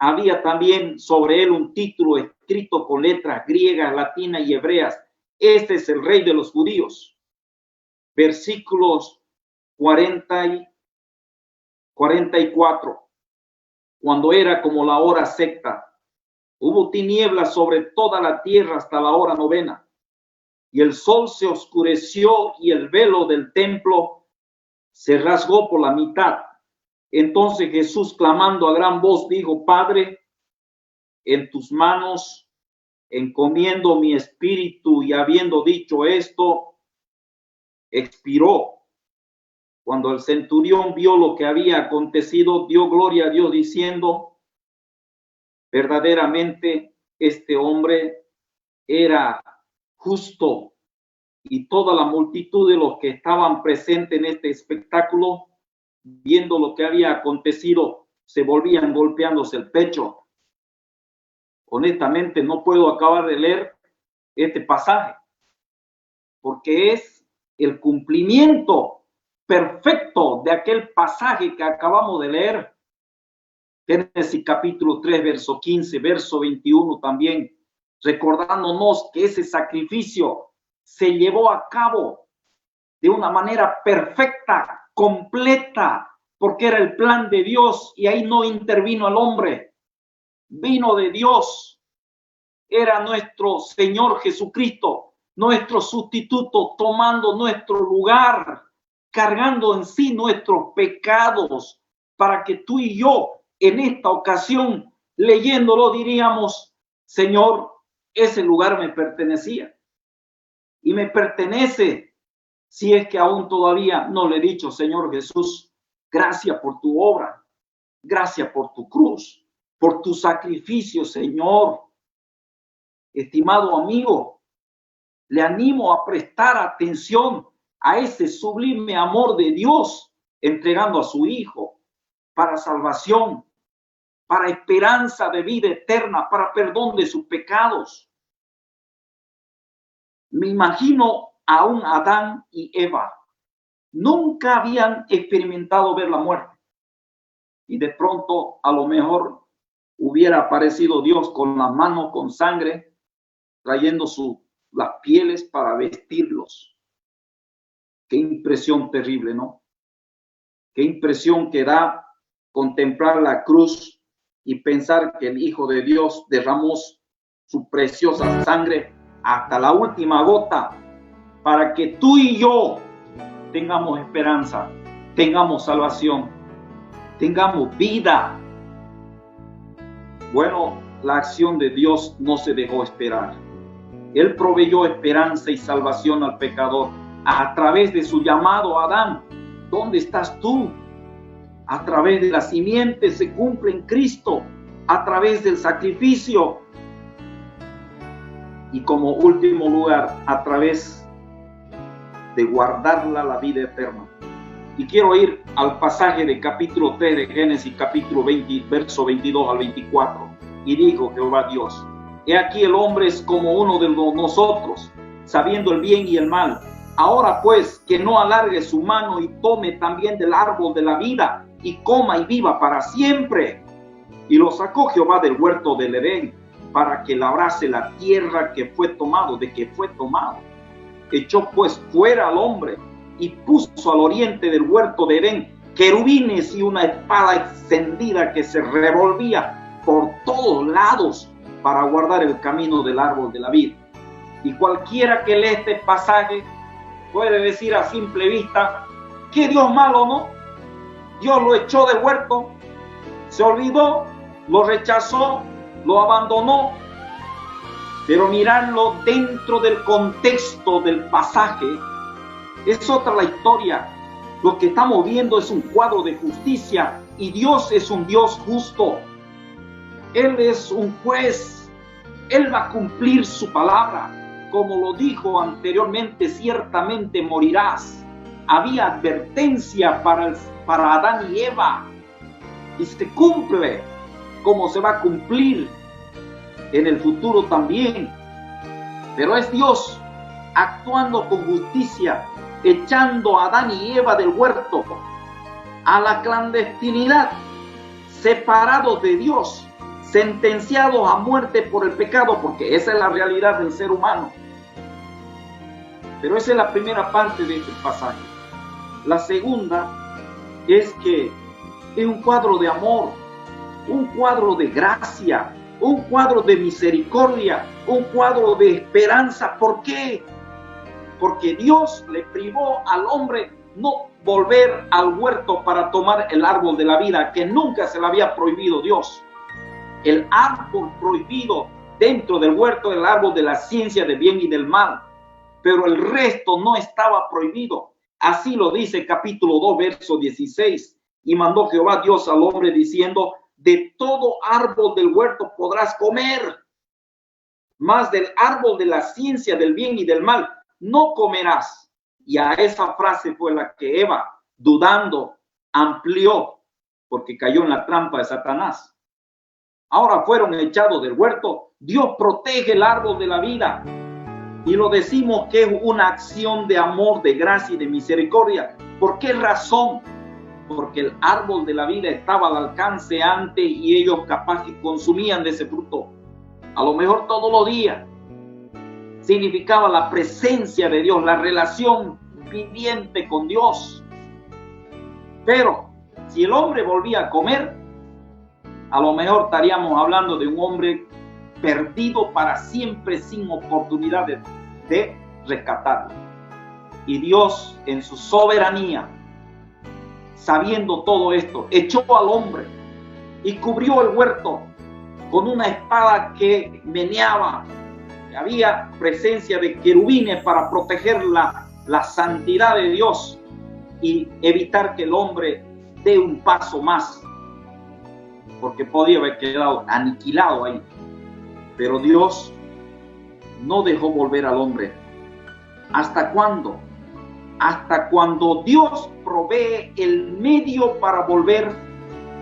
Había también sobre él un título escrito con letras griegas, latinas y hebreas. Este es el rey de los judíos. Versículos 40 y 44. Cuando era como la hora sexta, hubo tinieblas sobre toda la tierra hasta la hora novena, y el sol se oscureció y el velo del templo se rasgó por la mitad. Entonces Jesús, clamando a gran voz, dijo, Padre, en tus manos encomiendo mi espíritu. Y habiendo dicho esto, expiró. Cuando el centurión vio lo que había acontecido, dio gloria a Dios diciendo, verdaderamente este hombre era justo. Y toda la multitud de los que estaban presentes en este espectáculo, viendo lo que había acontecido, se volvían golpeándose el pecho. Honestamente, no puedo acabar de leer este pasaje, porque es el cumplimiento perfecto de aquel pasaje que acabamos de leer. Génesis capítulo 3, verso 15, verso 21 también, recordándonos que ese sacrificio se llevó a cabo de una manera perfecta, completa, porque era el plan de Dios y ahí no intervino el hombre. Vino de Dios, era nuestro Señor Jesucristo, nuestro sustituto, tomando nuestro lugar, cargando en sí nuestros pecados, para que tú y yo, en esta ocasión, leyéndolo, diríamos, Señor, ese lugar me pertenecía y me pertenece, si es que aún todavía no le he dicho, Señor Jesús, gracias por tu obra, gracias por tu cruz, por tu sacrificio, Señor. Estimado amigo, le animo a prestar atención a ese sublime amor de Dios, entregando a su Hijo para salvación, para esperanza de vida eterna, para perdón de sus pecados. Me imagino a un Adán y Eva. Nunca habían experimentado ver la muerte. Y de pronto, a lo mejor, hubiera aparecido Dios con las manos con sangre, trayendo las pieles para vestirlos. Qué impresión terrible, ¿no? Qué impresión que da contemplar la cruz y pensar que el Hijo de Dios derramó su preciosa sangre hasta la última gota para que tú y yo tengamos esperanza, tengamos salvación, tengamos vida. Bueno, la acción de Dios no se dejó esperar. Él proveyó esperanza y salvación al pecador a través de su llamado a Adán. ¿Dónde estás tú? A través de la simiente se cumple en Cristo, a través del sacrificio. Y como último lugar, a través de guardarla la vida eterna. Y quiero ir al pasaje de capítulo 3 de Génesis, capítulo 20, verso 22 al 24. Y dijo Jehová Dios, he aquí el hombre es como uno de nosotros, sabiendo el bien y el mal. Ahora pues, que no alargue su mano y tome también del árbol de la vida y coma y viva para siempre. Y lo sacó Jehová del huerto del Edén para que labrase la tierra que fue tomado, de que fue tomado. Echó pues fuera al hombre y puso al oriente del huerto de Edén querubines y una espada encendida que se revolvía por todos lados para guardar el camino del árbol de la vida. Y cualquiera que lee este pasaje puede decir a simple vista, ¿qué Dios malo, no? Dios lo echó del huerto, se olvidó, lo rechazó, lo abandonó. Pero mirarlo dentro del contexto del pasaje, es otra la historia. Lo que estamos viendo es un cuadro de justicia y Dios es un Dios justo. Él es un juez. Él va a cumplir su palabra. Como lo dijo anteriormente, ciertamente morirás. Había advertencia para Adán y Eva y se cumple. como se va a cumplir en el futuro también. Pero es Dios actuando con justicia, echando a Adán y Eva del huerto a la clandestinidad, separados de Dios, sentenciados a muerte por el pecado, porque esa es la realidad del ser humano. Pero esa es la primera parte de este pasaje. La segunda es que es un cuadro de amor, un cuadro de gracia, un cuadro de misericordia, un cuadro de esperanza. ¿Por qué? Porque Dios le privó al hombre no volver al huerto para tomar el árbol de la vida, que nunca se le había prohibido Dios. El árbol prohibido dentro del huerto, el árbol de la ciencia del bien y del mal, pero el resto no estaba prohibido. Así lo dice capítulo 2, verso 16. Y mandó Jehová Dios al hombre diciendo: de todo árbol del huerto podrás comer, mas del árbol de la ciencia del bien y del mal no comerás. Y a esa frase fue la que Eva, dudando, amplió, porque cayó en la trampa de Satanás. Ahora fueron echados del huerto. Dios protege el árbol de la vida. Y lo decimos que es una acción de amor, de gracia y de misericordia. ¿Por qué razón? Porque el árbol de la vida estaba al alcance antes y ellos capaz que consumían de ese fruto. A lo mejor todos los días. Significaba la presencia de Dios, la relación viviente con Dios. Pero si el hombre volvía a comer, a lo mejor estaríamos hablando de un hombre perdido para siempre, sin oportunidad de rescatarlo. Y Dios, en su soberanía, sabiendo todo esto, echó al hombre y cubrió el huerto con una espada que meneaba. Había presencia de querubines para proteger la santidad de Dios y evitar que el hombre dé un paso más, porque podía haber quedado aniquilado ahí. Pero Dios no dejó volver al hombre. ¿Hasta cuándo? Hasta cuando Dios provee el medio para volver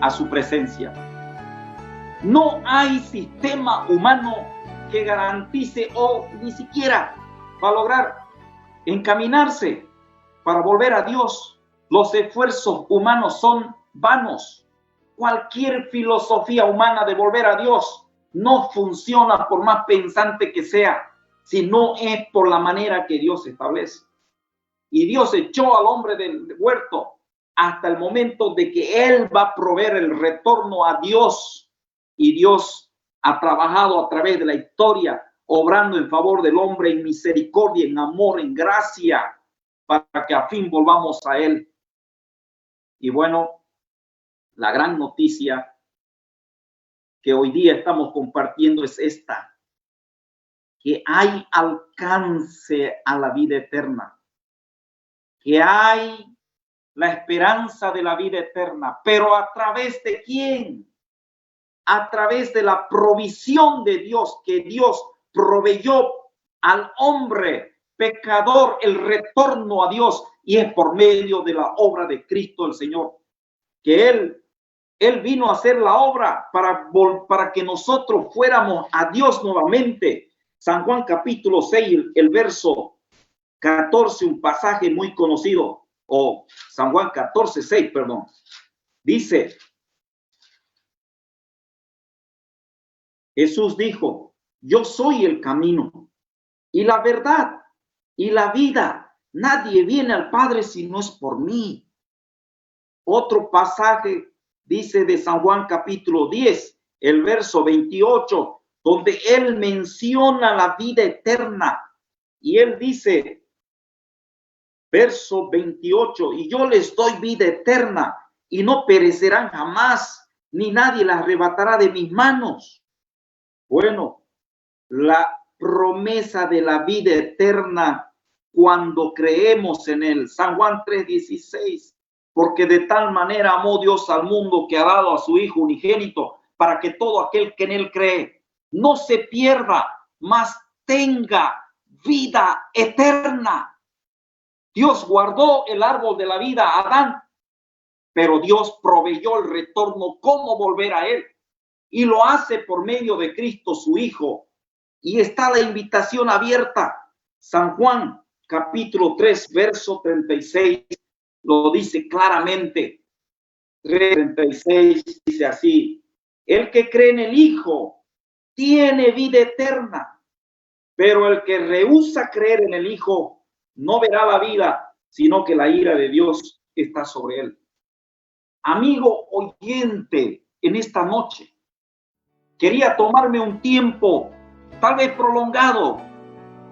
a su presencia. No hay sistema humano que garantice o ni siquiera va a lograr encaminarse para volver a Dios. Los esfuerzos humanos son vanos. Cualquier filosofía humana de volver a Dios no funciona, por más pensante que sea, si no es por la manera que Dios establece. Y Dios echó al hombre del huerto hasta el momento de que Él va a proveer el retorno a Dios. Y Dios ha trabajado a través de la historia, obrando en favor del hombre en misericordia, en amor, en gracia, para que a fin volvamos a Él. Y bueno, la gran noticia que hoy día estamos compartiendo es esta: que hay alcance a la vida eterna, que hay la esperanza de la vida eterna, pero ¿a través de quién? A través de la provisión de Dios, que Dios proveyó al hombre pecador el retorno a Dios, y es por medio de la obra de Cristo el Señor, que Él vino a hacer la obra para que nosotros fuéramos a Dios nuevamente. San Juan capítulo 6, el verso 14, un pasaje muy conocido, o San Juan 14, 6, perdón, dice: Jesús dijo: yo soy el camino y la verdad y la vida. Nadie viene al Padre si no es por mí. Otro pasaje dice de San Juan capítulo 10, el verso 28, donde Él menciona la vida eterna. Y Él dice, verso 28, y yo les doy vida eterna y no perecerán jamás, ni nadie las arrebatará de mis manos. Bueno, la promesa de la vida eterna cuando creemos en Él. San Juan 3:16, porque de tal manera amó Dios al mundo que ha dado a su Hijo unigénito, para que todo aquel que en Él cree no se pierda, mas tenga vida eterna. Dios guardó el árbol de la vida a Adán, pero Dios proveyó el retorno, cómo volver a Él. y lo hace por medio de Cristo su Hijo. Y está la invitación abierta. San Juan, capítulo 3, verso 36, lo dice claramente. 3:36 dice así: el que cree en el Hijo tiene vida eterna, pero el que rehúsa creer en el Hijo no verá la vida, sino que la ira de Dios está sobre él. Amigo oyente, en esta noche quería tomarme un tiempo, tal vez prolongado,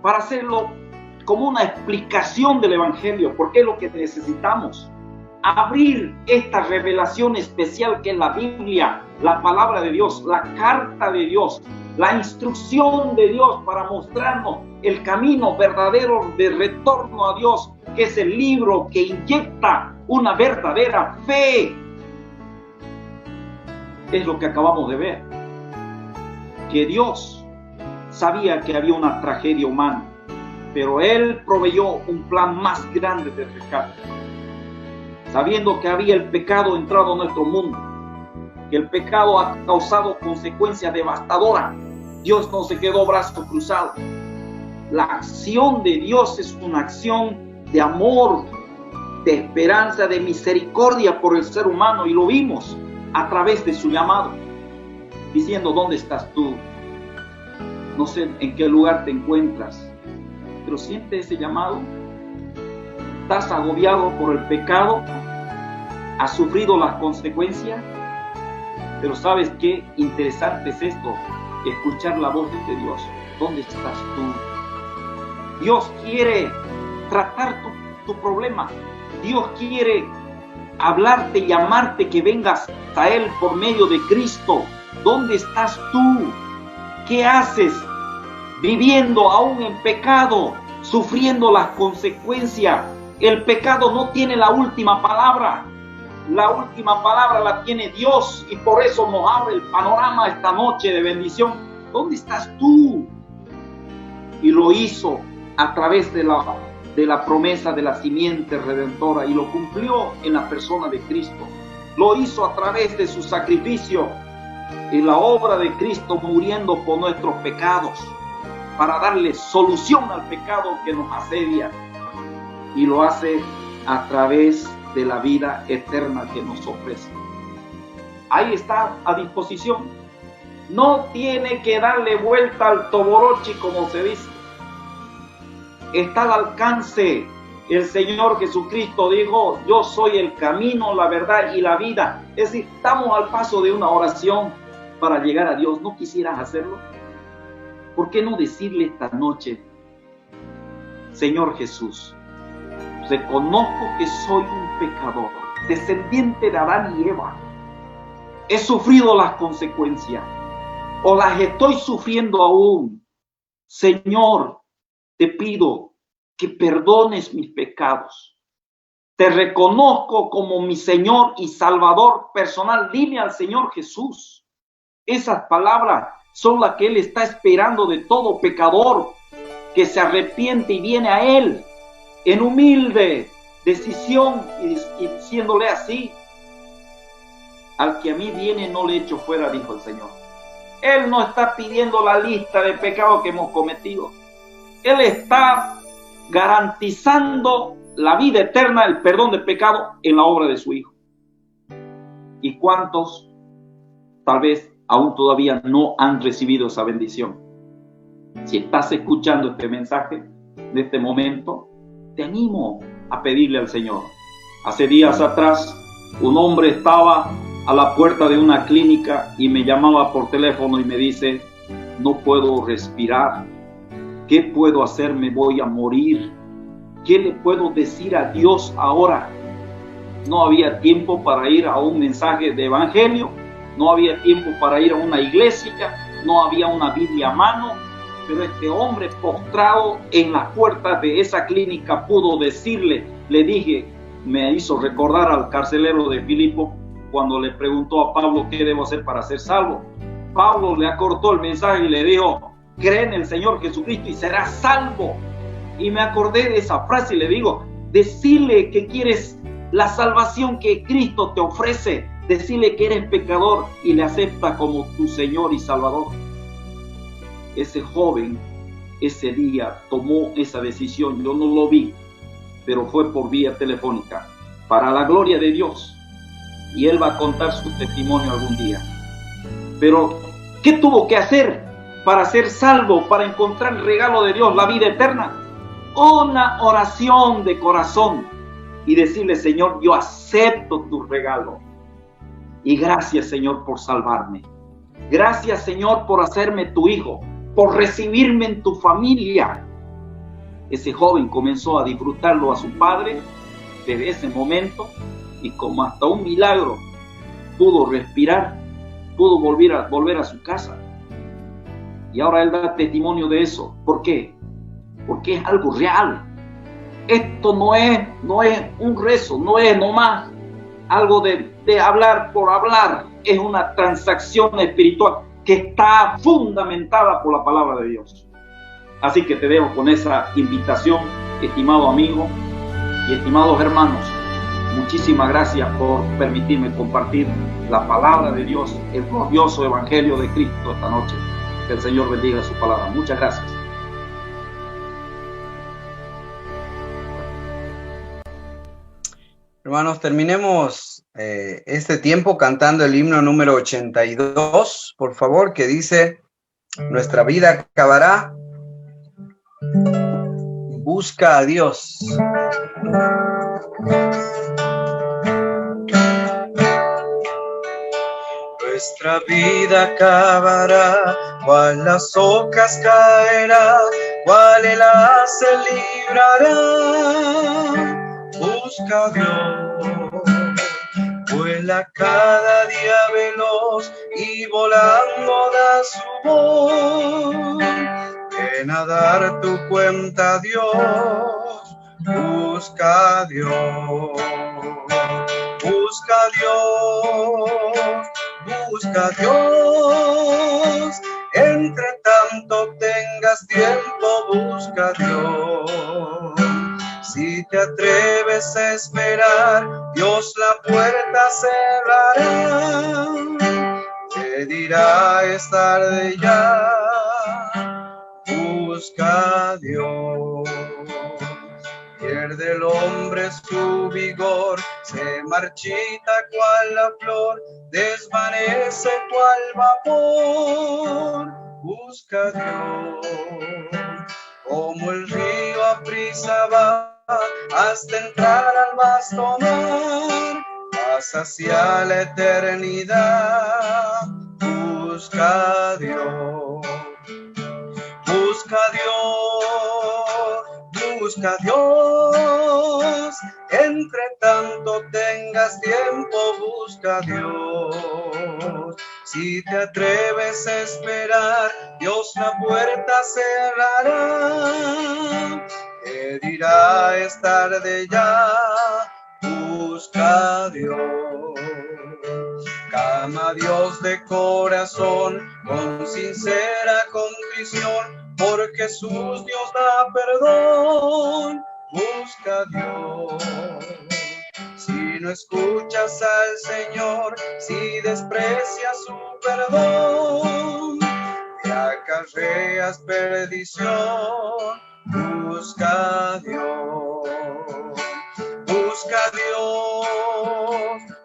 para hacerlo como una explicación del Evangelio, porque es lo que necesitamos. Abrir esta revelación especial que es la Biblia, la palabra de Dios, la carta de Dios, la instrucción de Dios para mostrarnos el camino verdadero de retorno a Dios, que es el libro que inyecta una verdadera fe. Es lo que acabamos de ver, que Dios sabía que había una tragedia humana, pero Él proveyó un plan más grande de rescate. Sabiendo que había el pecado entrado en nuestro mundo, que el pecado ha causado consecuencias devastadoras, Dios no se quedó brazos cruzados. La acción de Dios es una acción de amor, de esperanza, de misericordia por el ser humano, y lo vimos a través de su llamado, diciendo: ¿dónde estás tú? No sé en qué lugar te encuentras, pero siente ese llamado. ¿Estás agobiado por el pecado? ¿Has sufrido las consecuencias? Pero ¿sabes qué interesante es esto? Escuchar la voz de Dios. ¿Dónde estás tú? Dios quiere tratar tu problema. Dios quiere hablarte, llamarte, que vengas a Él por medio de Cristo. ¿Dónde estás tú? ¿Qué haces viviendo aún en pecado, sufriendo las consecuencias? El pecado no tiene la última palabra. La última palabra la tiene Dios, y por eso nos abre el panorama esta noche de bendición. ¿Dónde estás tú? Y lo hizo a través de la promesa de la simiente redentora, y lo cumplió en la persona de Cristo. Lo hizo a través de su sacrificio en la obra de Cristo, muriendo por nuestros pecados, para darle solución al pecado que nos asedia. Y lo hace a través de la vida eterna que nos ofrece. Ahí está a disposición. No tiene que darle vuelta al toborochi, como se dice. Está al alcance. El Señor Jesucristo dijo: yo soy el camino, la verdad y la vida. Es decir, estamos al paso de una oración para llegar a Dios. ¿No quisieras hacerlo? ¿Por qué no decirle esta noche: Señor Jesús, reconozco que soy un pecador, descendiente de Adán y Eva. He sufrido las consecuencias, o las estoy sufriendo aún. Señor, te pido que perdones mis pecados. Te reconozco como mi Señor y Salvador personal. Dile al Señor Jesús. Esas palabras son las que Él está esperando de todo pecador que se arrepiente y viene a Él en humilde decisión, y diciéndole así: al que a mí viene no le echo fuera, dijo el Señor. Él no está pidiendo la lista de pecados que hemos cometido. Él está garantizando la vida eterna, el perdón de pecado en la obra de su Hijo. ¿Y cuántos tal vez aún todavía no han recibido esa bendición? Si estás escuchando este mensaje en este momento, te animo a pedirle al Señor. Hace días atrás, un hombre estaba a la puerta de una clínica y me llamaba por teléfono y me dice: no puedo respirar. ¿Qué puedo hacer? Me voy a morir. ¿Qué le puedo decir a Dios ahora? No había tiempo para ir a un mensaje de evangelio, no había tiempo para ir a una iglesia, no había una Biblia a mano, pero este hombre postrado en las puertas de esa clínica pudo decirle, le dije, me hizo recordar al carcelero de Filipo cuando le preguntó a Pablo qué debo hacer para ser salvo. Pablo le acortó el mensaje y le dijo: cree en el Señor Jesucristo y serás salvo. Y me acordé de esa frase y le digo: decirle que quieres la salvación que Cristo te ofrece, Decirle que eres pecador y le acepta como tu Señor y Salvador. Ese joven ese día tomó esa decisión. Yo no lo vi, pero fue por vía telefónica, para la gloria de Dios. Y él va a contar su testimonio algún día. Pero, ¿qué tuvo que hacer para ser salvo, para encontrar el regalo de Dios, la vida eterna? Una oración de corazón y decirle: Señor, yo acepto tu regalo. Y gracias, Señor, por salvarme. Gracias, Señor, por hacerme tu hijo, por recibirme en tu familia. Ese joven comenzó a disfrutarlo a su padre desde ese momento, y como hasta un milagro pudo respirar, pudo volver a su casa. Y ahora él da testimonio de eso. ¿Por qué? Porque es algo real. Esto no es un rezo, no es nomás algo de hablar por hablar. Es una transacción espiritual que está fundamentada por la palabra de Dios. Así que te dejo con esa invitación, estimado amigo y estimados hermanos. Muchísimas gracias por permitirme compartir la palabra de Dios, el glorioso evangelio de Cristo esta noche. Que el Señor bendiga su palabra. Muchas gracias. Hermanos, terminemos este tiempo cantando el himno número 82, por favor, que dice: nuestra vida acabará, busca a Dios. Nuestra vida acabará, cual las hojas caerá, cual el haz se librará. Busca a Dios, vuela cada día veloz y volando da su voz. Ven a dar tu cuenta a Dios, busca a Dios, busca a Dios, busca a Dios. Entre tanto tengas tiempo, busca a Dios. Si te atreves a esperar, Dios la puerta cerrará. Te dirá: es tarde ya, busca a Dios. Pierde el hombre su vigor, se marchita cual la flor, desvanece cual vapor. Busca a Dios, como el río aprisa va, hasta entrar al vasto mar, vas hacia la eternidad. Busca a Dios, busca a Dios, busca a Dios. Entre tanto tengas tiempo, busca a Dios. Si te atreves a esperar, Dios la puerta cerrará. Te dirá: es tarde ya, busca a Dios. Clama a Dios de corazón, con sincera contrición, porque Jesús Dios da perdón. Busca a Dios. Si no escuchas al Señor, si desprecias su perdón, te acarreas perdición. Busca a Dios, busca a Dios,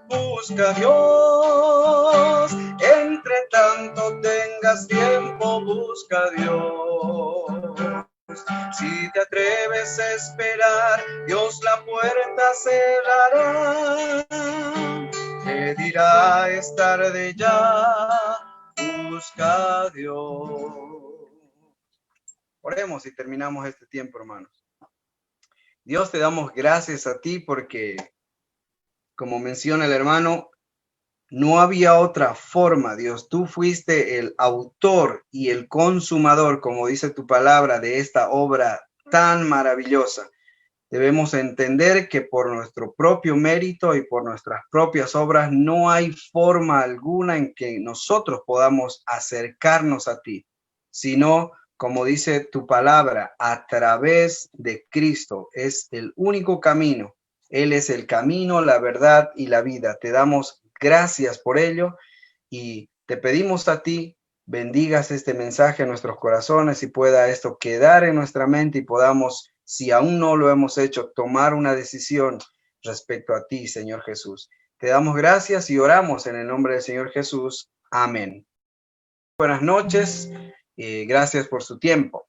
busca a Dios. Entre tanto tengas tiempo, busca a Dios. Si te atreves a esperar, Dios la puerta cerrará. Te dirá: es tarde ya, busca a Dios. Oremos y terminamos este tiempo, hermanos. Dios, te damos gracias a ti porque, como menciona el hermano, no había otra forma, Dios. Tú fuiste el autor y el consumador, como dice tu palabra, de esta obra tan maravillosa. Debemos entender que por nuestro propio mérito y por nuestras propias obras no hay forma alguna en que nosotros podamos acercarnos a ti, sino, como dice tu palabra, a través de Cristo. Es el único camino. Él es el camino, la verdad y la vida. Te damos gracias por ello y te pedimos a ti, bendigas este mensaje en nuestros corazones y pueda esto quedar en nuestra mente y podamos, si aún no lo hemos hecho, tomar una decisión respecto a ti, Señor Jesús. Te damos gracias y oramos en el nombre del Señor Jesús. Amén. Buenas noches y gracias por su tiempo.